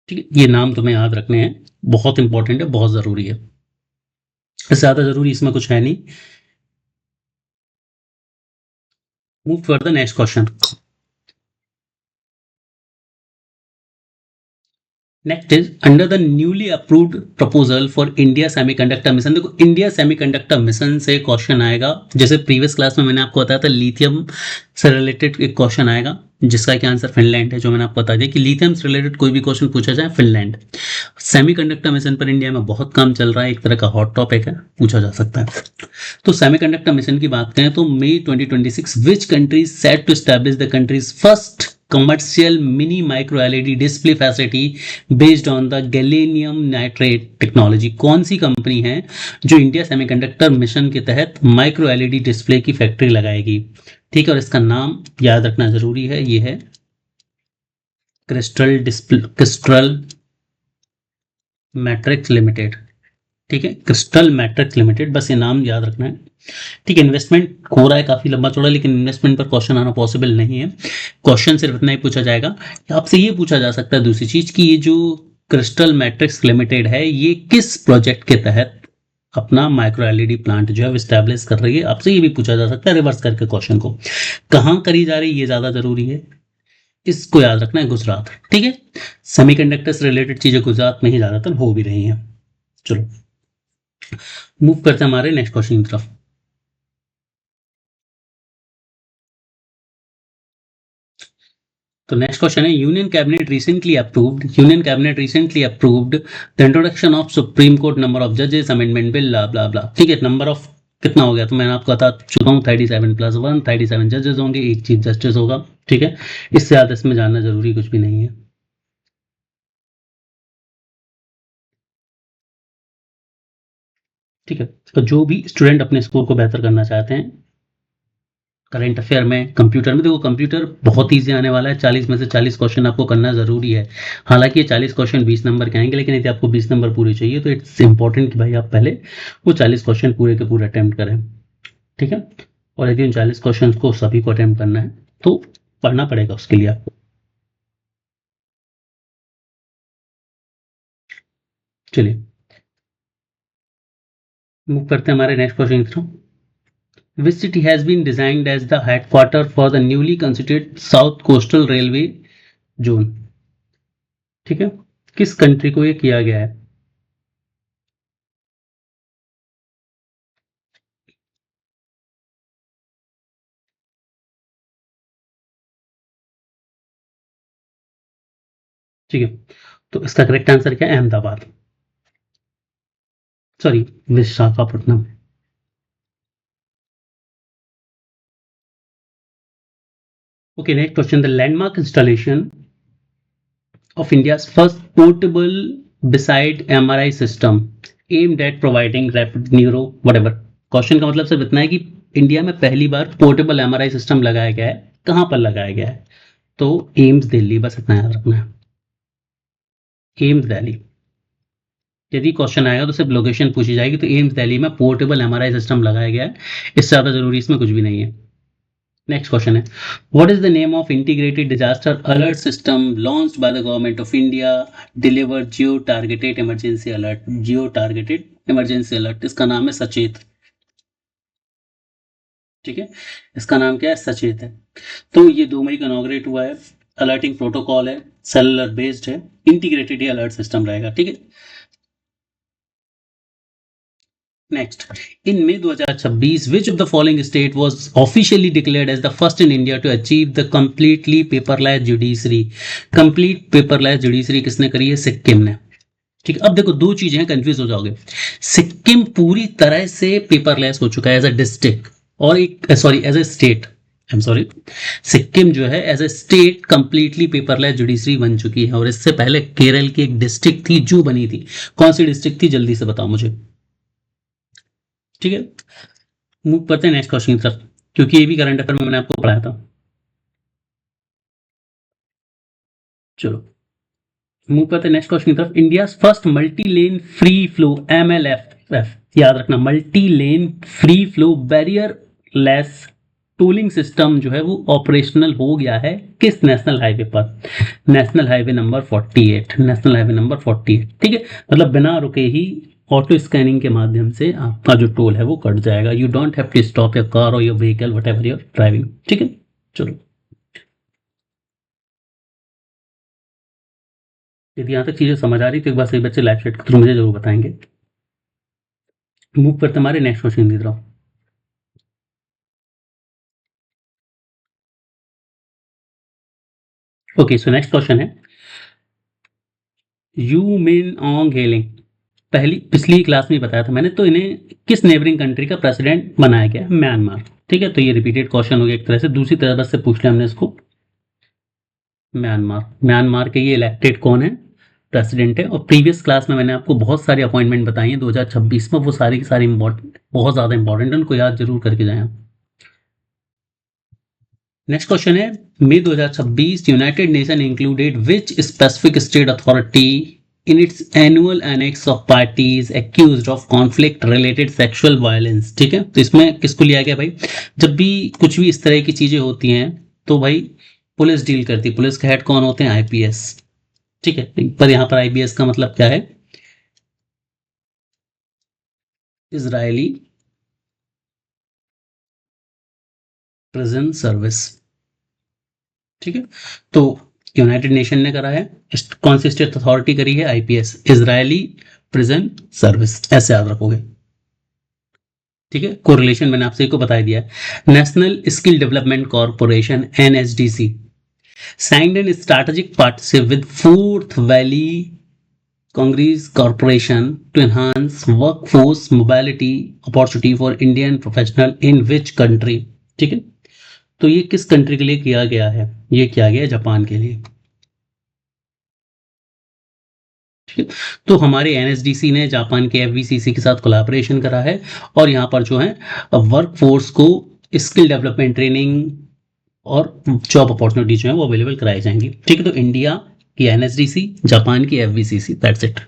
ठीक है, ये नाम तुम्हें याद रखने हैं, बहुत इंपॉर्टेंट है, बहुत जरूरी है, ज्यादा जरूरी इसमें कुछ है नहीं। Move for the next question. Next is under the newly approved proposal for India semiconductor mission. देखो इंडिया सेमीकंडक्टर मिशन से क्वेश्चन आएगा, जैसे प्रीवियस क्लास में मैंने आपको बताया था लिथियम से रिलेटेड एक क्वेश्चन आएगा, जिसका कि आंसर फिनलैंड है, जो मैंने आपको बता दिया कि लिथियम से रिलेटेड कोई भी क्वेश्चन पूछा जाए फिनलैंड। सेमीकंडक्टर मिशन पर इंडिया में बहुत काम चल रहा है, एक तरह का हॉट टॉपिक है, पूछा जा सकता है। तो सेमीकंडक्टर मिशन की बात करें तो मई 2026 which country set to establish the country's first commercial mini micro LED display facility based on the gallium nitrate technology. कौन सी कंपनी है जो इंडिया सेमीकंडक्टर मिशन के तहत माइक्रो एलईडी डिस्प्ले की फैक्ट्री लगाएगी? ठीक है, और इसका नाम याद रखना जरूरी है, ये है क्रिस्टल मैट्रिक्स लिमिटेड। ठीक है, क्रिस्टल मैट्रिक्स लिमिटेड, बस ये नाम याद रखना है। ठीक है, इन्वेस्टमेंट हो रहा है काफी लंबा चौड़ा, लेकिन इन्वेस्टमेंट पर क्वेश्चन आना पॉसिबल नहीं है। क्वेश्चन सिर्फ इतना ही पूछा जाएगा, आपसे ये पूछा जा सकता है दूसरी चीज कि ये जो क्रिस्टल मैट्रिक्स लिमिटेड है ये किस प्रोजेक्ट के तहत अपना माइक्रो एलईडी प्लांट जो है स्टैब्लिश कर रही है। आपसे ये भी पूछा जा सकता है रिवर्स करके क्वेश्चन को, कहाँ करी जा रही है ये ज्यादा जरूरी है, इसको याद रखना है, गुजरात। ठीक है, सेमीकंडक्टर से रिलेटेड चीजें गुजरात में ही ज्यादातर हो भी रही हैं। चलो मूव करते हैं हमारे नेक्स्ट क्वेश्चन की तरफ। तो नेक्स्ट क्वेश्चन है, union cabinet recently approved the introduction of supreme court number of जजेस अमेंडमेंट बिल ब्ला ब्ला ब्ला। ठीक है, नंबर ऑफ कितना हो गया तो मैंने आपको बता चुका हूँ, 37+1, 37 जजेस होंगे, एक चीफ जस्टिस होगा। ठीक है, इससे ज्यादा इसमें जानना जरूरी कुछ भी नहीं है। ठीक है, तो जो भी स्टूडेंट अपने स्कोर को बेहतर करना चाहते हैं करंट अफेयर में, कंप्यूटर में, देखो कंप्यूटर बहुत ईजी आने वाला है, 40 में से 40 क्वेश्चन आपको करना जरूरी है। हालांकि ये 40 क्वेश्चन 20 नंबर के आएंगे, लेकिन यदि आपको 20 नंबर पूरे चाहिए तो इट्स इंपॉर्टेंट कि भाई आप पहले वो 40 क्वेश्चन पूरे के पूरे अटेम्प्ट करें। ठीक है, और यदि उन 40 क्वेश्चन को सभी को अटेम्प्ट करना है तो पढ़ना पड़ेगा उसके लिए आपको। चलिए मूव करते हैं हमारे नेक्स्ट क्वेश्चन की तरफ। Which city has been designed as the headquarter for the newly constituted South Coastal Railway Zone? ठीक है, किस कंट्री को ये किया गया है? ठीक है, तो इसका करेक्ट आंसर क्या है? Ahmedabad, sorry Visakhapatnam. Okay, next question, the landmark installation of India's first portable beside MRI system aimed at providing rapid neuro whatever। Question का मतलब सिर्फ इतना है कि इंडिया में पहली बार पोर्टेबल एमआरआई सिस्टम लगाया गया है, कहां पर लगाया गया है? तो एम्स दिल्ली, बस इतना याद रखना है, एम्स दिल्ली। यदि क्वेश्चन आएगा तो सिर्फ लोकेशन पूछी जाएगी, तो एम्स दिल्ली में पोर्टेबल एमआरआई सिस्टम लगाया गया है, इससे ज्यादा जरूरी इसमें कुछ भी नहीं है। नेक्स्ट क्वेश्चन है, what is the name of integrated disaster alert system launched by the government of India deliver Jio targeted emergency alert? Jio targeted emergency alert, इसका नाम है सचेत। ठीक है, इसका नाम क्या है? सचेत है। तो ये 2 मई का इनॉग्रेट हुआ है, अलर्टिंग प्रोटोकॉल है, सेलुलर बेस्ड है, इंटीग्रेटेड ही अलर्ट सिस्टम रहेगा। ठीक है, next, in May 2026 which of the following state was officially declared as the first in India to achieve the completely paperless judiciary? Complete paperless judiciary किसने करी है? सिक्किम ने। ठीक है, अब देखो दो चीजें हैं, कंफ्यूज हो जाओगे। सिक्किम पूरी तरह से पेपरलेस हो चुका है एज अ डिस्ट्रिक्ट, और एक sorry as a state, I am sorry, Sikkim जो है as a state completely paperless judiciary बन चुकी है। और इससे पहले केरल की एक डिस्ट्रिक्ट थी जो बनी थी, कौन सी डिस्ट्रिक्ट थी जल्दी से बताओ मुझे। ठीक है, मूव करते हैं नेक्स्ट क्वेश्चन की तरफ, क्योंकि ये भी करंट अफेयर में मैंने आपको पढ़ाया था। चलो मूव करते हैं नेक्स्ट क्वेश्चन की तरफ। India first multi lane free flow MLF, याद रखना, multi lane free flow barrier less tolling system जो है वो ऑपरेशनल हो गया है किस नेशनल हाईवे पर? National highway number 48, national highway number 48। ठीक है, मतलब बिना रुके ही ऑटो स्कैनिंग के माध्यम से आपका जो टोल है वो कट जाएगा। You don't have to stop your car और your vehicle whatever you're driving. ठीक है, चलो यदि यहाँ तक चीजें समझ आ रही तो एक बार सही बच्चे लाइव चैट के थ्रू मुझे जरूर बताएंगे। मूव करते हमारे नेक्स्ट क्वेश्चन की तरफ। ओके, सो नेक्स्ट क्वेश्चन है, यू मिन ऑन्ग हेलिंग, पहली पिछली क्लास में बताया था मैंने, तो इन्हें किस नेबरिंग कंट्री का प्रेसिडेंट बनाया गया? म्यांमार। ठीक है, तो ये रिपीटेड क्वेश्चन हो गया एक तरह से, दूसरी तरह से पूछ लिया हमने इसको। म्यांमार, म्यांमार के ये इलेक्टेड कौन है? प्रेसिडेंट है। और प्रीवियस क्लास में मैंने आपको बहुत सारी अपॉइंटमेंट बताई हैं 2026 में, वो सारी की सारी बहुत ज़्यादा इंपॉर्टेंट है, उनको याद जरूर करके जाएं आप। नेक्स्ट क्वेश्चन है, मई 2026 United nation included which specific state authority in its annual annex of parties accused of conflict related sexual violence. ठीक है, तो इसमें किसको लिया गया भाई? जब भी कुछ भी इस तरह की चीजें होती हैं तो भाई पुलिस डील करती है, पुलिस के हेड कौन होते हैं? आईपीएस। ठीक है, पर यहाँ पर आईपीएस का मतलब क्या है? Israeli prison service. ठीक है, तो यूनाइटेड नेशन ने करा है, कौन सी स्टेट अथॉरिटी करी है? आईपीएस, इजरायली प्रिजन सर्विस, ऐसे याद रखोगे। ठीक है, कोरिलेशन मैंने आपसे को बता दिया है। National skill development corporation NSDC signed an strategic partnership with Fourth Valley Congress Corporation to enhance workforce mobility opportunity for Indian professional in which country? ठीक है, तो ये किस कंट्री के लिए किया गया है? ये किया गया है जापान के लिए। ठीक है, तो हमारे एनएसडीसी ने जापान के एफवीसीसी के साथ कोलैबोरेशन करा है, और यहाँ पर जो है वर्क फोर्स को स्किल डेवलपमेंट ट्रेनिंग और जॉब अपॉर्चुनिटी जो है वो अवेलेबल कराई जाएंगी। ठीक है, तो इंडिया की एनएसडीसी, जापान की FVCC, that's it.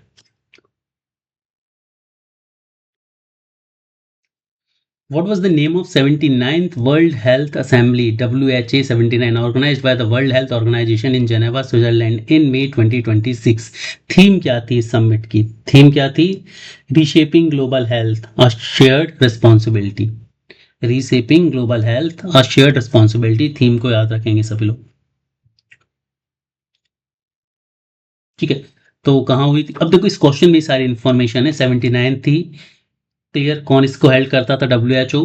What was the name of 79th World Health Assembly WHA 79 organized by the World Health Organization in Geneva, Switzerland in May 2026? Theme क्या थी इस समिट की? थीम क्या थी? Reshaping global health, a shared responsibility. Reshaping global health, a shared responsibility, theme को याद रखेंगे सभी लोग। ठीक है, तो कहाँ हुई थी? अब देखो इस क्वेश्चन में सारी इंफॉर्मेशन है। 79 थी, क्लियर, कौन इसको हेल्ड करता था? डब्ल्यू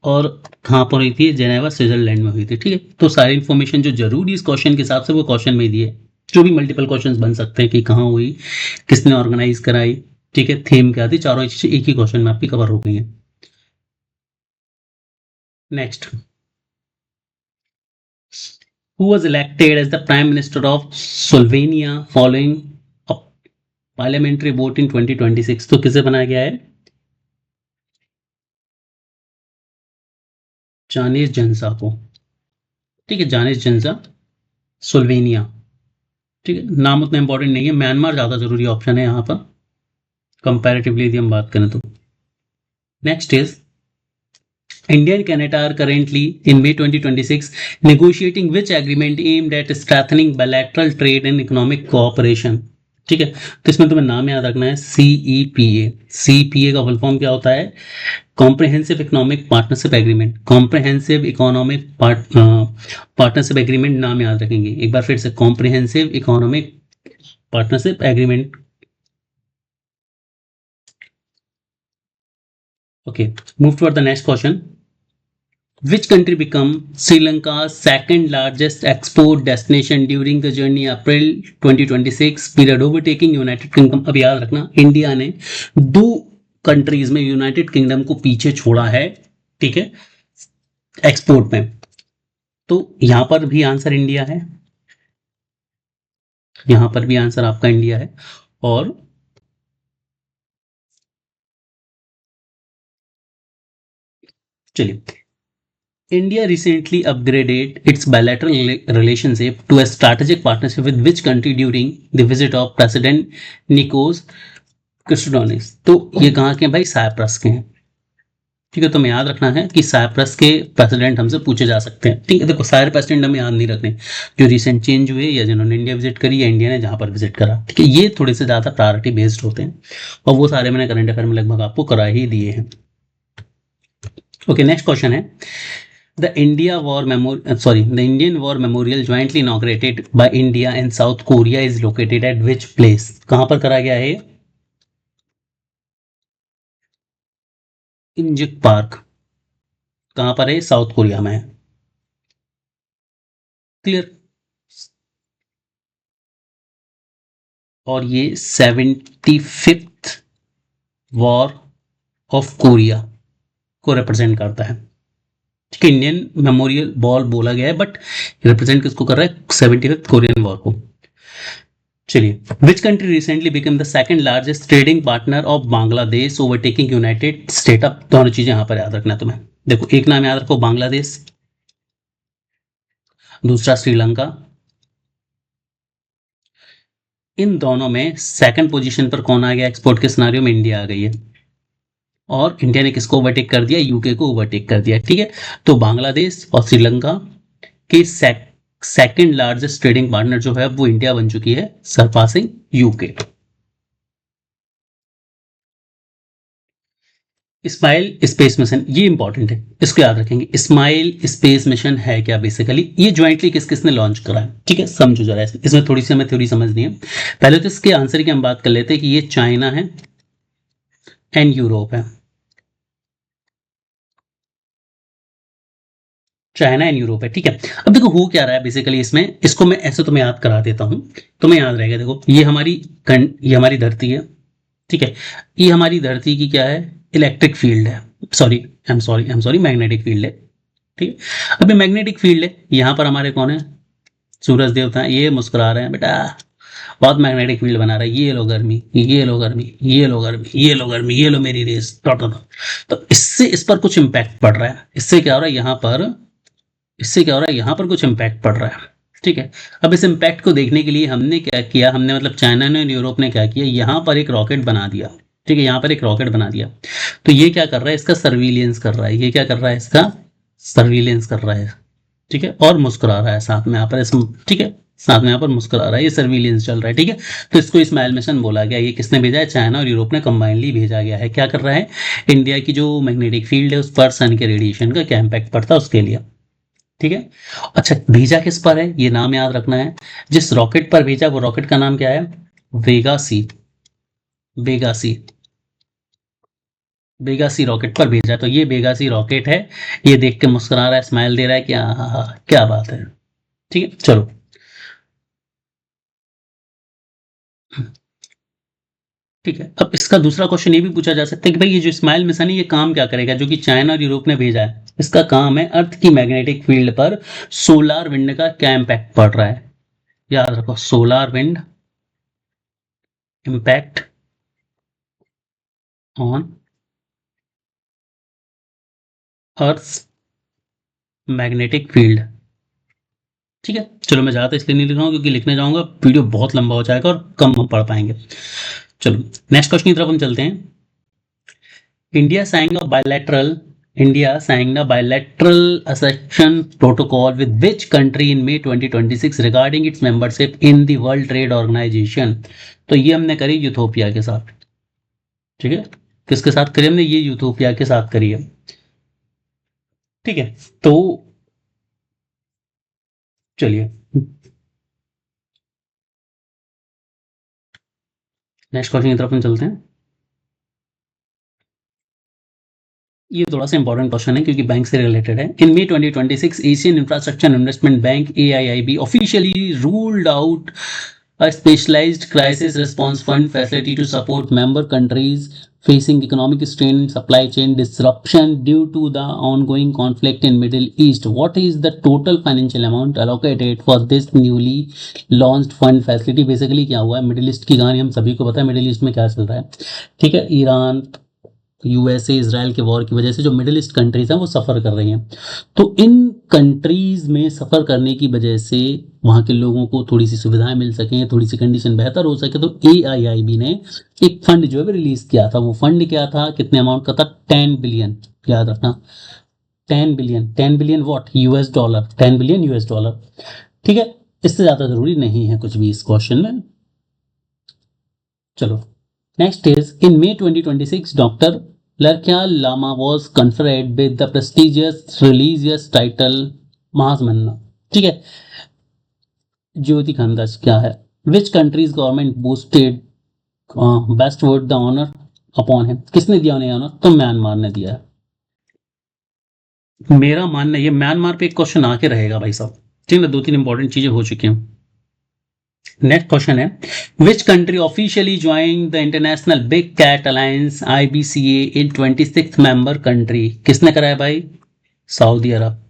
और कहाँ पर हुई थी? जेनेवा, स्विट्जरलैंड में हुई थी। ठीक है, तो सारी इंफॉर्मेशन जो जरूरी इस क्वेश्चन के हिसाब से वो क्वेश्चन में दी है, जो भी मल्टीपल क्वेश्चंस बन सकते हैं कि कहाँ हुई, किसने ऑर्गेनाइज कराई, ठीक है, थीम क्या थी, चारों चीजें एक ही क्वेश्चन में आपकी कवर हो गई है। Next, who was elected as the prime minister of Slovenia following a parliamentary vote in 2026? तो किसे बनाया गया है? जानिस जंसा को। ठीक है, जानिस जंसा, स्लोवेनिया। ठीक है, नाम उतना इंपॉर्टेंट नहीं है, म्यांमार ज्यादा जरूरी ऑप्शन है यहाँ पर कंपैरेटिवली यदि हम बात करें तो। Next is, India and Canada are currently in May 2026 negotiating which agreement aimed at strengthening bilateral trade and economic cooperation? ठीक है, तो इसमें तुम्हें नाम याद रखना है, सीईपीए। सीईपीए का फुल फॉर्म क्या होता है? Comprehensive economic partnership agreement. Comprehensive economic partnership agreement, नाम याद रखेंगे एक बार फिर से, comprehensive economic partnership agreement. Okay, move toward the next question. Which country become Sri Lanka's second largest export destination during the journey April 2026 period overtaking United Kingdom? अब याद रखना, इंडिया ने दो कंट्रीज में यूनाइटेड किंगडम को पीछे छोड़ा है। ठीक है, एक्सपोर्ट में, तो यहां पर भी आंसर इंडिया है, यहां पर भी आंसर आपका इंडिया है। और चलिए, India recently upgraded its bilateral relationship to a strategic partnership with which country during the visit of President Nikos Christodoulos? तो ये कहाँ के हैं भाई? साइप्रस के हैं। ठीक है, तो हमें याद रखना है कि साइप्रस के प्रेसिडेंट हमसे पूछे जा सकते हैं। ठीक है, देखो सारे प्रेसिडेंट हमें याद नहीं रखने, जो रिसेंट चेंज हुए या जिन्होंने इंडिया विजिट करी या इंडिया ने जहां पर विजिट करा। ठीक है, ये थोड़े से ज्यादा प्रायोरिटी बेस्ड होते हैं, और वो सारे मैंने करंट अफेयर में लगभग आपको करा ही दिए हैं। ओके, नेक्स्ट क्वेश्चन है, The Indian War Memorial jointly inaugurated by India and South Korea is located at which place? कहां पर करा गया है? इंजिक पार्क। कहां पर है? साउथ कोरिया में है। क्लियर, और ये 75th वॉर ऑफ कोरिया को रिप्रेजेंट करता है। ठीक है, इंडियन मेमोरियल बॉल बोला गया है बट रिप्रेजेंट किसको कर रहा है? 75th कोरियन वॉर को। चलिए, which country recently become the second largest trading partner of Bangladesh overtaking United state? अब दोनों चीजें यहां पर याद रखना है तुम्हें। देखो, एक नाम याद रखो बांग्लादेश, दूसरा श्रीलंका। इन दोनों में सेकंड पोजीशन पर कौन आ गया? एक्सपोर्ट के सिनारियो में इंडिया आ गई है, और इंडिया ने किसको ओवरटेक कर दिया? यूके को ओवरटेक कर दिया। ठीक है, तो बांग्लादेश और श्रीलंका के सेकंड लार्जेस्ट ट्रेडिंग पार्टनर जो है वो इंडिया बन चुकी है, surpassing UK. Smile space mission, ये इंपॉर्टेंट है, इसको याद रखेंगे। स्माइल स्पेस मिशन है क्या? बेसिकली ये ज्वाइंटली किस किसने लॉन्च करा है? ठीक है, समझो जरा, इसमें थोड़ी सी हमें थ्योरी समझनी है। पहले तो इसके आंसर की हम बात कर लेते हैं कि ये चाइना है एंड यूरोप है। चाइना एंड यूरोप है। ठीक है, अब देखो हो क्या रहा है बेसिकली इसमें, इसको मैं ऐसे तुम्हें याद करा देता हूं, तुम्हें याद रहेगा। देखो, ये हमारी धरती है। ठीक है, ये हमारी धरती की क्या है? इलेक्ट्रिक फील्ड है, sorry I am sorry, magnetic field है। ठीक है, अब ये मैग्नेटिक फील्ड है, यहाँ पर हमारे कौन है? सूरज देवता है। ये मुस्कुरा रहे हैं बेटा, बहुत मैग्नेटिक फील्ड बना रहा है, ये लो गर्मी, ये लो गर्मी, ये लो गर्मी, ये लो गर्मी, ये लो मेरी रेस, डॉट डॉट। तो इससे इस पर कुछ इम्पैक्ट पड़ रहा है। इससे क्या हो रहा है यहाँ पर? इससे क्या हो रहा है यहाँ पर? कुछ इम्पैक्ट पड़ रहा है। ठीक है, अब इस इम्पैक्ट को देखने के लिए हमने क्या किया? हमने मतलब चाइना ने और यूरोप ने क्या किया? यहाँ पर एक रॉकेट बना दिया। ठीक है, यहाँ पर एक रॉकेट बना दिया। तो ये क्या कर रहा है? इसका सर्विलियंस कर रहा है। ये क्या कर रहा है? इसका सर्विलेंस कर रहा है। ठीक है, और मुस्कुरा रहा है साथ में यहाँ पर ठीक है, साथ में यहाँ पर मुस्कुरा रहा है, ये सर्विलेंस चल रहा है। ठीक है, तो इसको स्माइल मिशन बोला गया। ये किसने भेजा है? चाइना और यूरोप ने कंबाइनली भेजा गया है। क्या कर रहा है? इंडिया की जो मैग्नेटिक फील्ड है उस पर सन के रेडिएशन का क्या इम्पैक्ट पड़ता है उसके लिए। ठीक है, अच्छा, भेजा किस पर है? ये नाम याद रखना है। जिस रॉकेट पर भेजा वो रॉकेट का नाम क्या है? वेगा सी। वेगा सी, वेगा सी रॉकेट पर भेजा। तो ये वेगा सी रॉकेट है, ये देख के मुस्कुरा रहा है, स्माइल दे रहा है, क्या हाँ हाँ क्या बात है। ठीक है, चलो। ठीक है, अब इसका दूसरा क्वेश्चन ये भी पूछा जा सकता है कि भाई ये जो स्माइल मिशन है ये काम क्या करेगा? जो कि चाइना और यूरोप ने भेजा है, इसका काम है अर्थ की मैग्नेटिक फील्ड पर सोलार विंड का क्या इम्पैक्ट पड़ रहा है। याद रखो, solar wind impact on earth magnetic field. ठीक है, चलो मैं ज़्यादा इसलिए नहीं लिख रहा हूँ क्योंकि लिखने जाऊंगा वीडियो बहुत लंबा हो जाएगा और कम हम पढ़ पाएंगे। चलो नेक्स्ट क्वेश्चन की तरफ हम चलते हैं। India signed a bilateral India signed a bilateral accession protocol with which country in May 2026 regarding its membership in the World Trade Organization? तो ये हमने करी यूथोपिया के साथ। ठीक है, किसके साथ करी हमने? ये यूथोपिया के साथ करी है। ठीक है, तो चलिए नेक्स्ट क्वेश्चन की तरफ हम चलते हैं। ये थोड़ा सा इंपॉर्टेंट क्वेश्चन है क्योंकि बैंक से रिलेटेड है। In May 2026 Asian infrastructure investment bank AIIB officially ruled out a specialized crisis response fund facility to support member countries facing economic strain and supply chain disruption due to the ongoing conflict in Middle East. What is the total financial amount allocated for this newly launched fund facility? Basically क्या हुआ है? मिडिल ईस्ट की कहानी हम सभी को पता है, मिडिल ईस्ट में क्या चल रहा है। ठीक है, ईरान, USA, इसराइल के वॉर की वजह से जो मिडिल ईस्ट कंट्रीज हैं वो सफ़र कर रही हैं। तो इन कंट्रीज में सफ़र करने की वजह से वहाँ के लोगों को थोड़ी सी सुविधाएं मिल सकें, थोड़ी सी कंडीशन बेहतर हो सके, तो AIIB ने एक फंड जो है रिलीज किया था। वो फंड क्या था? कितने अमाउंट का था? 10 बिलियन। याद रखना, 10 billion. 10 billion what? US dollar. 10 billion US dollar. ठीक है, इससे ज़्यादा ज़रूरी नहीं है कुछ भी इस क्वेश्चन में। चलो next is in May 2026 doctor लड़कियां लामा was conferred with the prestigious religious title महासमन्ना। ठीक है, ज्योति खंडस क्या है? Which country's government boosted best word the honour upon him? किसने दिया उन्हें ऑनर? तो म्यांमार ने दिया है। मेरा मानना ये म्यांमार पे एक क्वेश्चन आके रहेगा भाई साहब। ठीक है, 2-3 इंपॉर्टेंट चीजें हो चुकी हैं। नेक्स्ट क्वेश्चन है, which country officially join the International Big Cat Alliance IBCA in 26 member country? किसने करा है भाई? Saudi Arabia.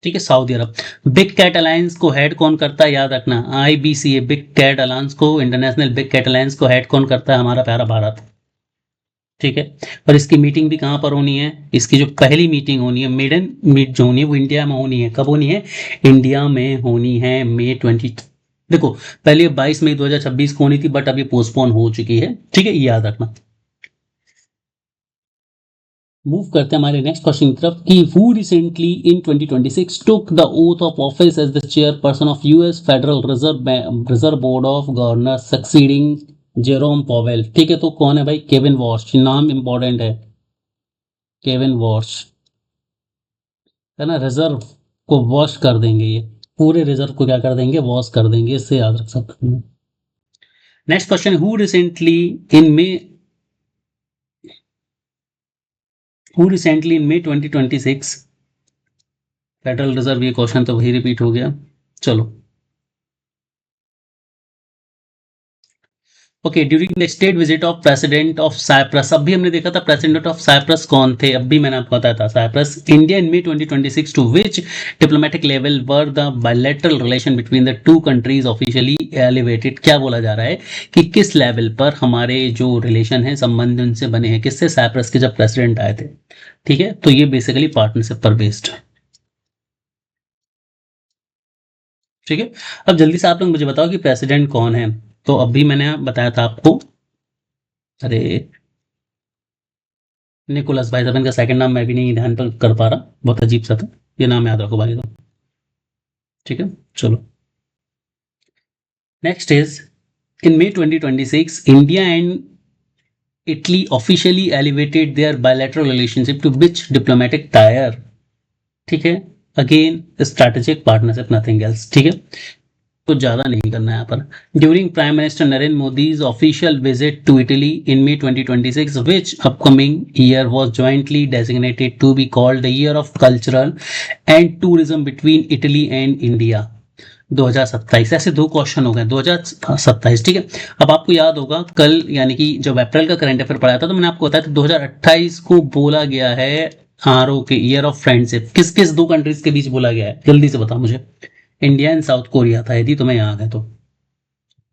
ठीक है, Saudi Arabia. Big Cat Alliance को हेड कौन करता है, याद रखना, IBCA बिग कैट अलायंस को, इंटरनेशनल बिग कैट अलायंस को हेड कौन करता है? हमारा प्यारा भारत। ठीक है, और इसकी मीटिंग भी कहाँ पर होनी है? इसकी जो पहली मीटिंग होनी है, मेडन मीट जो होनी है, वो इंडिया में होनी है। कब होनी है? इंडिया में होनी है, May 20। देखो, पहले 22 मई 2026 को होनी थी, बट अभी पोस्टपोन हो चुकी है। ठीक है, ये याद रखना। मूव करते हैं हमारे नेक्स्ट क्वेश्चन की तरफ कि who recently in 2026 took the oath of office as the chairperson of US Federal Reserve Board of Governor succeeding Jerome Powell? ठीक है, तो कौन है भाई? Kevin Warsh. नाम इंपॉर्टेंट है, केविन वॉश, है ना। रिजर्व को वॉश कर देंगे, ये पूरे रिजर्व को क्या कर देंगे? वॉश कर देंगे, इससे याद रख सकते हैं। Next question, who recently in May who recently in May 2026 Federal Reserve, ये क्वेश्चन तो वही रिपीट हो गया। चलो, okay, during the state visit of president of Cyprus, अब भी हमने देखा था प्रेसिडेंट ऑफ साइप्रस कौन थे, अब भी मैंने आपको बताया था Cyprus. India in May 2026 to which diplomatic level were the bilateral relation between the two countries officially elevated? क्या बोला जा रहा है कि किस लेवल पर हमारे जो रिलेशन है, संबंध उनसे बने हैं, किससे? साइप्रस के जब प्रेसिडेंट आए थे। ठीक है, तो ये बेसिकली पार्टनरशिप पर बेस्ड है। ठीक है, अब जल्दी से आप लोग मुझे बताओ कि प्रेसिडेंट कौन है। तो अभी मैंने बताया था आपको, अरे निकोलस भाई साहब, इनका सेकंड नाम मैं भी नहीं ध्यान पर कर पा रहा, बहुत अजीब सा था, ये नाम याद रखो भाई साहब। ठीक है, चलो, next is in May 2026 India and Italy officially elevated their bilateral relationship to which diplomatic tier? ठीक है, again strategic partnership, nothing else. ठीक है, कुछ ज्यादा नहीं करना है यहाँ पर। During prime minister Narendra Modi's official visit to Italy in May 2026 which upcoming year was jointly designated to be called the year of cultural and tourism between Italy and India? 2027। ऐसे दो क्वेश्चन हो गए, 2027। ठीक है, अब आपको याद होगा कल, यानी कि जब अप्रैल का करंट अफेयर पढ़ाया था, तो मैंने आपको बताया था 2028 को बोला गया है RO के ईयर ऑफ फ्रेंडशिप। किस किस दो कंट्रीज के बीच बोला गया है, जल्दी से बताओ मुझे। इंडिया एंड साउथ कोरिया था, यदि तुम्हें याद है तो।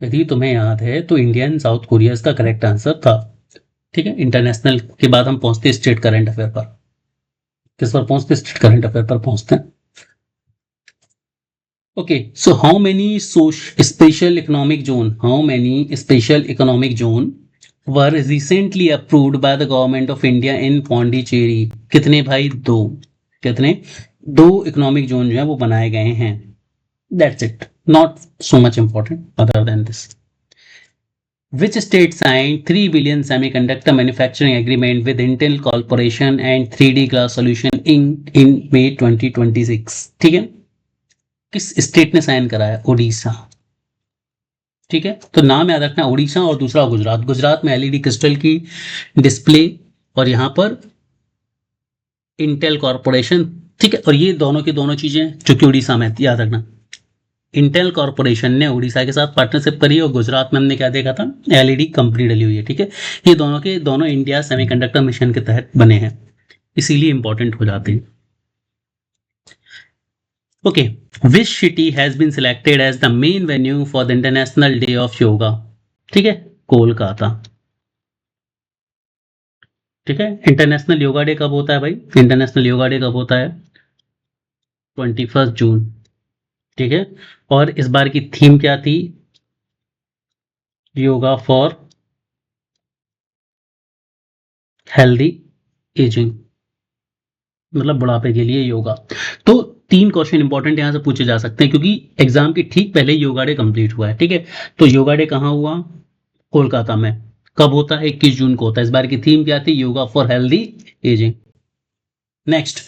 यदि तुम्हें याद है तो इंडिया एंड साउथ कोरिया इसका करेक्ट आंसर था। ठीक है, इंटरनेशनल के बाद हम पहुंचते स्टेट करंट अफेयर पर। किस पर पहुंचते? स्टेट करंट अफेयर पर पहुंचते हैं। Okay, so how many special economic zone, how many special economic zone were recently approved by the government of India in Pondicherry? कितने भाई? दो। कितने? दो इकोनॉमिक जोन जो है वो बनाए गए हैं। That's it. Not so much important other than this. Which state signed 3 billion semiconductor manufacturing agreement with Intel Corporation and 3D Glass Solution in May 2026? ठीक है, किस स्टेट ने साइन करा है? ओडिशा। ठीक है, तो नाम याद रखना, ओडिशा और दूसरा गुजरात। गुजरात में LED क्रिस्टल की डिस्प्ले, और यहां पर इंटेल कॉर्पोरेशन। ठीक है, और ये दोनों की दोनों चीजें जो कि उड़ीसा में, याद रखना। इंटेल कॉर्पोरेशन ने उड़ीसा के साथ पार्टनरशिप करी, और गुजरात में हमने क्या देखा था? LED कंपनी डली हुई है। ठीक है, ये दोनों के दोनों इंडिया सेमीकंडक्टर मिशन के तहत बने हैं, इसीलिए इंपॉर्टेंट हो जाते हैं। Okay, which city has been selected as the main venue for the International Day of Yoga? ठीक है, कोलकाता। ठीक है, इंटरनेशनल योगा डे कब होता है भाई? इंटरनेशनल योगा डे कब होता है? 21 जून। ठीक है, और इस बार की थीम क्या थी? योगा फॉर हेल्दी एजिंग, मतलब बुढ़ापे के लिए योगा। तो 3 क्वेश्चन इंपॉर्टेंट यहां से पूछे जा सकते हैं, क्योंकि एग्जाम के ठीक पहले योगा डे कंप्लीट हुआ है। ठीक है, तो योगा डे कहां हुआ? कोलकाता में। कब होता है? 21 जून को होता है। इस बार की थीम क्या थी? Yoga for healthy ageing. Next,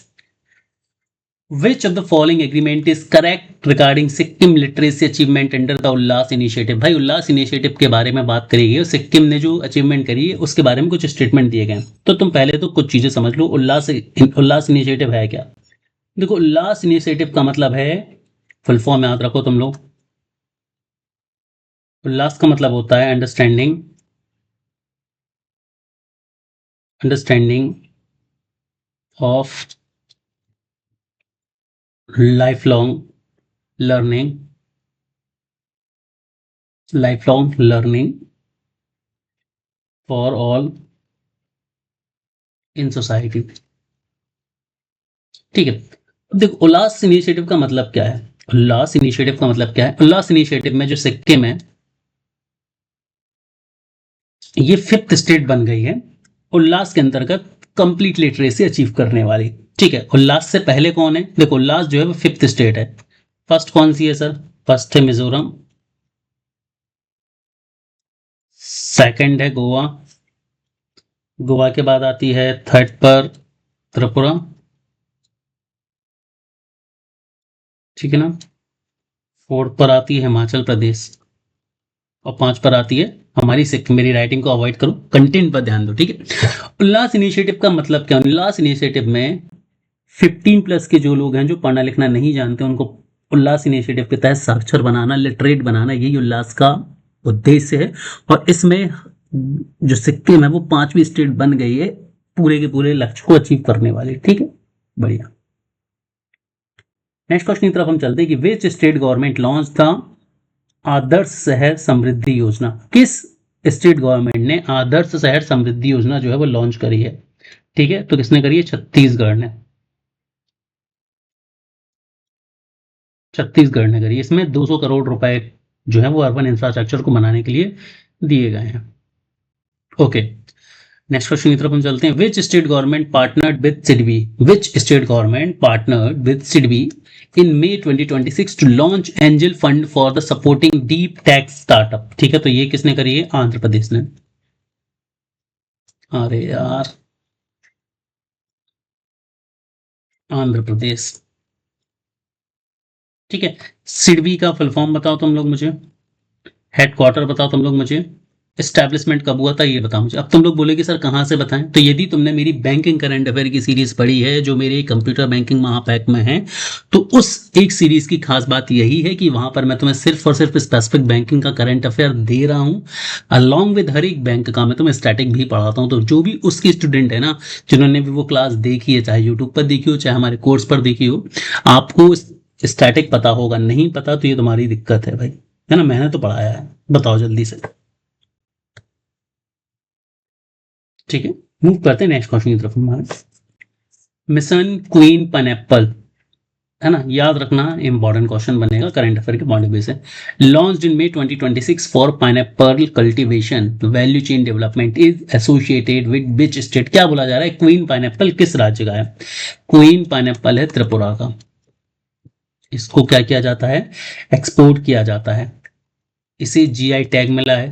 which of the following agreement is correct regarding Sikkim literacy achievement under the Ullas initiative? भाई, उल्लास इनिशिएटिव के बारे में बात करी गई, सिक्किम ने जो अचीवमेंट करी है उसके बारे में कुछ स्टेटमेंट दिए गए। तो तुम पहले तो कुछ चीजें समझ लो, उल्लास इनिशिएटिव है क्या। देखो, उल्लास इनिशिएटिव का मतलब है फुल फॉर्म याद रखो तुम लोग। उल्लास का मतलब होता है understanding of life learning life long learning for all in society. ठीक है, अब देखो उल्लास इनिशिएटिव का मतलब क्या है। उल्लास इनिशिएटिव का मतलब क्या है? उल्लास इनिशिएटिव में जो सिक्किम है ये 5th स्टेट बन गई है उल्लास के अंतर्गत कंप्लीट लिटरेसी अचीव करने वाली। ठीक है, उल्लास से पहले कौन है? देखो उल्लास जो है वो 5th स्टेट है। फर्स्ट कौन सी है सर? फर्स्ट है मिजोरम, सेकंड है गोवा, गोवा के बाद आती है थर्ड पर त्रिपुरा, ठीक है ना, फोर्थ पर आती है हिमाचल प्रदेश और 5 पर आती है हमारी सिक्किम। मेरी राइटिंग को अवॉइड करो, कंटेंट पर ध्यान दो। ठीक है, उल्लास इनिशिएटिव का मतलब क्या? उल्लास इनिशिएटिव में 15 प्लस के जो लोग हैं जो पढ़ना लिखना नहीं जानते उनको उल्लास इनिशिएटिव के तहत साक्षर बनाना, लिटरेट बनाना, यही उल्लास का उद्देश्य है। और इसमें जो सिक्किम है वो 5वीं स्टेट बन गई है पूरे के पूरे लक्ष्य को अचीव करने वाली। ठीक है, बढ़िया। नेक्स्ट क्वेश्चन की तरफ हम चलते हैं कि which state government launch the Adarsh Shahar Samriddhi योजना। किस स्टेट गवर्नमेंट ने आदर्श शहर समृद्धि योजना जो है वो लॉन्च करी है? ठीक है, तो किसने करी है? छत्तीसगढ़ ने। छत्तीसगढ़ ने करी। इसमें 200 करोड़ रुपए जो है वो अर्बन इंफ्रास्ट्रक्चर को बनाने के लिए दिए गए हैं। ओके, नेक्स्ट क्वेश्चन की तरफ हम चलते हैं। Which state government partnered with SIDBI. Which state government partnered with SIDBI in May 2026 to launch angel fund for the supporting deep tech startup. ठीक है, तो ये किसने करी है? आंध्र प्रदेश ने। अरे यार, आंध्र प्रदेश। ठीक है, सिडबी का फुल फॉर्म बताओ तुम लोग मुझे, हेडक्वार्टर बताओ तुम लोग मुझे, एस्टैब्लिशमेंट कब हुआ था ये बताओ मुझे। अब तुम लोग बोले कि सर कहाँ से बताएं, तो यदि तुमने मेरी बैंकिंग करंट अफेयर की सीरीज पढ़ी है जो मेरे कंप्यूटर बैंकिंग महापैक में है, तो उस एक सीरीज की खास बात यही है कि वहां पर मैं तुम्हें सिर्फ और सिर्फ स्पेसिफिक बैंकिंग का करंट अफेयर दे रहा हूँ। अलॉन्ग विद हर एक बैंक का मैं तुम्हें स्टैटिक भी पढ़ाता हूँ। तो जो भी उसकी स्टूडेंट है ना, जिन्होंने भी वो क्लास देखी है, चाहे यूट्यूब पर देखी हो चाहे हमारे कोर्स पर देखी हो, आपको स्टैटिक पता होगा। नहीं पता तो ये तुम्हारी दिक्कत है भाई, है ना, मैंने तो पढ़ाया है। बताओ जल्दी से। ठीक है, मूव करते हैं नेक्स्ट क्वेश्चन की तरफ हमारे। मिशन क्वीन पाइनएप्पल, है ना, याद रखना, इंपॉर्टेंट क्वेश्चन बनेगा करंट अफेयर के पॉइंट ऑफ व्यू से। Launched in May 2026 for pineapple cultivation value chain development is associated with which state. क्या बोला जा रहा है? क्वीन पाइनएप्पल किस राज्य का है? क्वीन पाइनएप्पल है त्रिपुरा का। इसको क्या किया जाता है? एक्सपोर्ट किया जाता है। इसे जीआई टैग मिला है।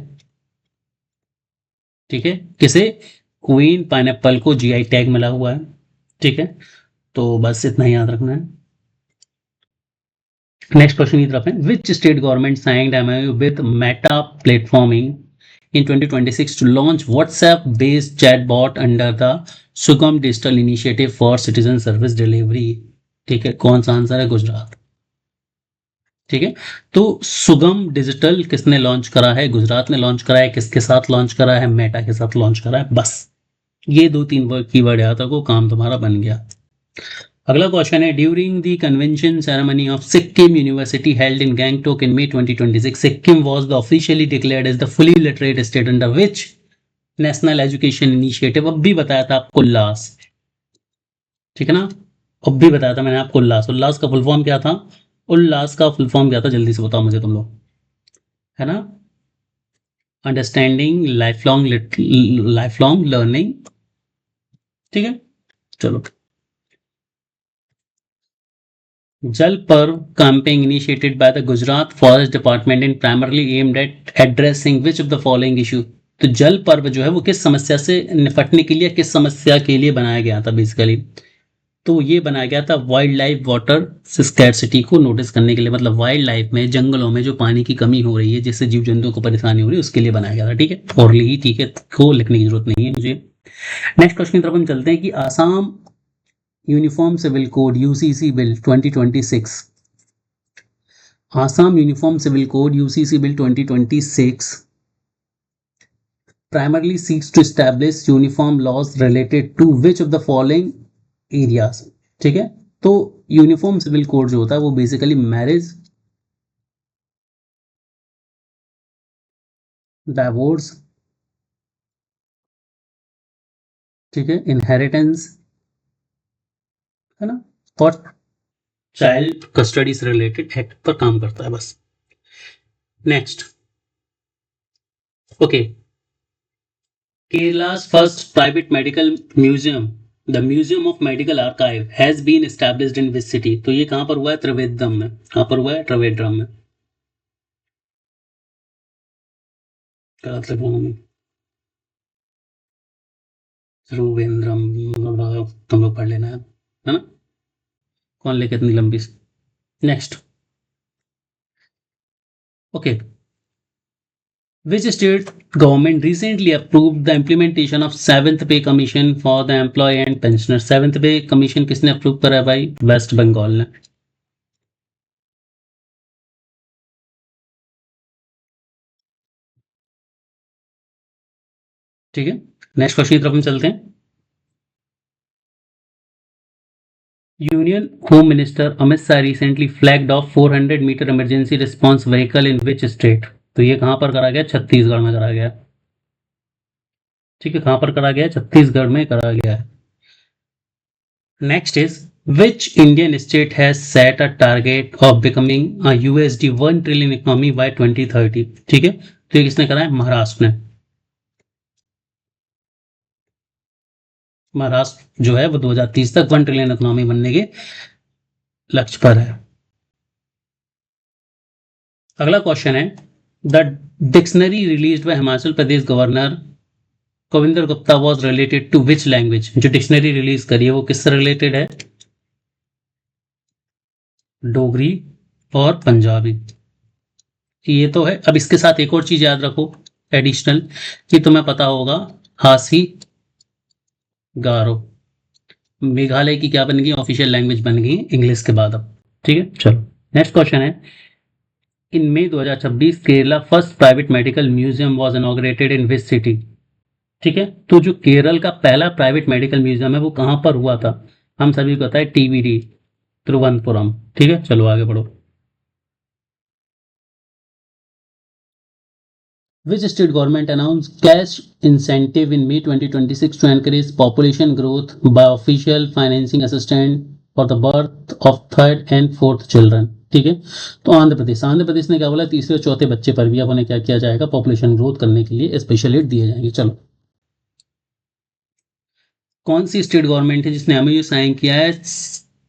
ठीक है, किसे? क्वीन पाइनएप्पल को जीआई टैग मिला हुआ है। ठीक है, तो बस इतना ही याद रखना है। नेक्स्ट क्वेश्चन की तरफ है। Which state government signed MoU with Meta platforming in 2026 to launch WhatsApp based chatbot under the Sugam digital initiative for citizen service delivery. ठीक है, कौन सा आंसर है? गुजरात। ठीक है, तो सुगम डिजिटल किसने लॉन्च करा है? गुजरात ने लॉन्च करा है। किसके साथ लॉन्च करा है? मेटा के साथ लॉन्च करा है। बस ये 2-3 वर्ड कीवर्ड याद रखो, काम तुम्हारा बन गया। अगला क्वेश्चन है। During the convention ceremony of Sikkim university held in Gangtok in May 2026 Sikkim was the officially declared as the fully literate state under which national education initiative. अब भी बताया था आपको उल्लास, ठीक है ना, अब भी बताया था मैंने आपको उल्लास। उल्लास का फुल फॉर्म क्या था? उल्लास का फुल फॉर्म क्या था? जल्दी से बताओ मुझे तुम लोग, है ना, अंडरस्टैंडिंग लाइफ लॉन्ग लर्निंग। ठीक है, चलो। जल पर्व campaign initiated by the Gujarat Forest Department and primarily aimed at addressing which of the following issue। तो जल पर्व जो है वो किस समस्या से निपटने के लिए, किस समस्या के लिए बनाया गया था बेसिकली? तो ये बनाया गया था वाइल्ड लाइफ वाटर स्कैरसिटी को नोटिस करने के लिए। मतलब वाइल्ड लाइफ में, जंगलों में जो पानी की कमी हो रही है जिससे जीव जंतुओं को परेशानी हो रही है, उसके लिए बनाया गया था। ठीक है, और ही ठीक है, को लिखने की जरूरत नहीं है मुझे। नेक्स्ट क्वेश्चन की तरफ हम चलते हैं कि Assam uniform civil code UCC bill 2026 Assam Uniform Civil Code UCC Bill 2026 primarily seeks to establish uniform laws related to which of the following areas. ठीक है, तो यूनिफॉर्म सिविल कोड जो होता है वो बेसिकली मैरिज, डाइवोर्स, ठीक है, इनहेरिटेंस, है ना, और चाइल्ड कस्टडी से रिलेटेड एक्ट पर काम करता है बस। Next, okay, Kerala's first private medical museum, the Museum of Medical Archive, has been established in which city? तो ये कहाँ पर हुआ है? त्रिवेंद्रम में। कहाँ पर हुआ है? त्रिवेंद्रम में। त्रिवेंद्रम, तुम लोग पढ़ लेना है ना, कौन लेके इतनी लंबी। Next, okay, Which state government recently approved the implementation of 7th Pay Commission for the employee and pensioner? 7th Pay Commission किसने अप्रूव करा है भाई? वेस्ट बंगाल ने। ठीक है, नेक्स्ट क्वेश्चन की तरफ हम चलते हैं। Union home minister Amit Shah recently flagged off 400 meter emergency response vehicle in which state? तो ये कहां पर करा गया? छत्तीसगढ़ में करा गया। ठीक है, कहां पर करा गया? छत्तीसगढ़ में करा गया है। Next is which Indian state has set a target of becoming a USD 1 trillion economy by 2030? ठीक है, तो ये किसने करा है? महाराष्ट्र ने। महाराष्ट्र जो है वो 2030 तक 1 ट्रिलियन इकोनॉमी बनने के लक्ष्य पर है। अगला क्वेश्चन है, the dictionary released by Himachal Pradesh governor Kavinder Gupta was related to which language? जो डिक्शनरी रिलीज करी है वो किससे रिलेटेड है? डोगरी और पंजाबी, ये तो है। अब इसके साथ एक और चीज याद रखो एडिशनल, कि तुम्हें पता होगा खासी गारो। मेघालय की क्या बन गई? ऑफिशियल लैंग्वेज बन गई इंग्लिश के बाद अब। ठीक है, चलो नेक्स्ट क्वेश्चन है, in May 2026 Kerala first private medical museum was inaugurated in which city? ठीक है, तो जो केरल का पहला प्राइवेट मेडिकल म्यूजियम है वो कहां पर हुआ था? हम सभी को पता है, टीवीडी, तिरुवनंतपुरम। ठीक है, चलो आगे बढ़ो। Which state government announced cash incentive in May 2026 to encourage population growth by official financing assistance for the birth of third and fourth children? ठीक है, तो आंध्र प्रदेश। आंध्र प्रदेश ने क्या बोला? तीसरे और चौथे बच्चे पर भी अब उन्हें क्या किया जाएगा? पॉपुलेशन ग्रोथ करने के लिए स्पेशल एड दिए जाएंगे। चलो, कौन सी स्टेट गवर्नमेंट है जिसने एमओयू साइन किया है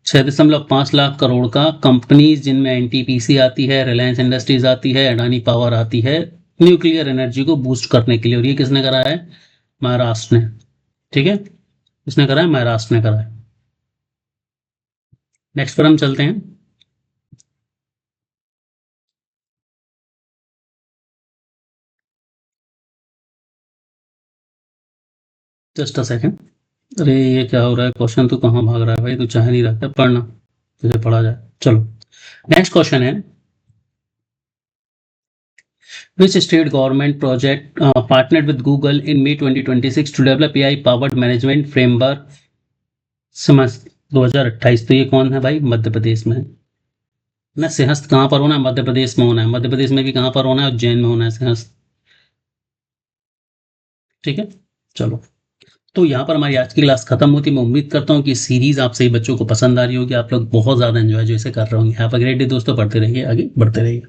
6.5 लाख करोड़ का कंपनीज जिनमें एनटीपीसी आती है, रिलायंस इंडस्ट्रीज आती है, अडानी पावर आती है, न्यूक्लियर एनर्जी को बूस्ट करने के लिए? और ये किसने करा है? महाराष्ट्र ने। ठीक है, किसने करा है? महाराष्ट्र ने करा है। नेक्स्ट पर हम चलते हैं। जस्ट अ सेकंड, अरे ये क्या हो रहा है? क्वेश्चन तो कहाँ भाग रहा है भाई? तो चाह नहीं रहा है पढ़ना, तुझे पढ़ा जाए। चलो नेक्स्ट क्वेश्चन है, which state government project partnered with Google in May 2026 to develop AI powered management framework Simhastha 2028? तो ये कौन है भाई? मध्य प्रदेश में ना। सिंहस्थ कहाँ पर होना है? मध्य प्रदेश में होना है। मध्य प्रदेश में भी कहाँ पर होना है? उज्जैन में होना है सिंहस्थ। ठीक है, चलो तो यहाँ पर हमारी आज की क्लास खत्म होती है। मैं उम्मीद करता हूँ कि सीरीज आप सही बच्चों को पसंद आ रही होगी, आप लोग बहुत ज्यादा एंजॉय जो इसे कर रहे होंगे। हैव अ ग्रेट डे दोस्तों, पढ़ते रहिए, आगे बढ़ते रहिए।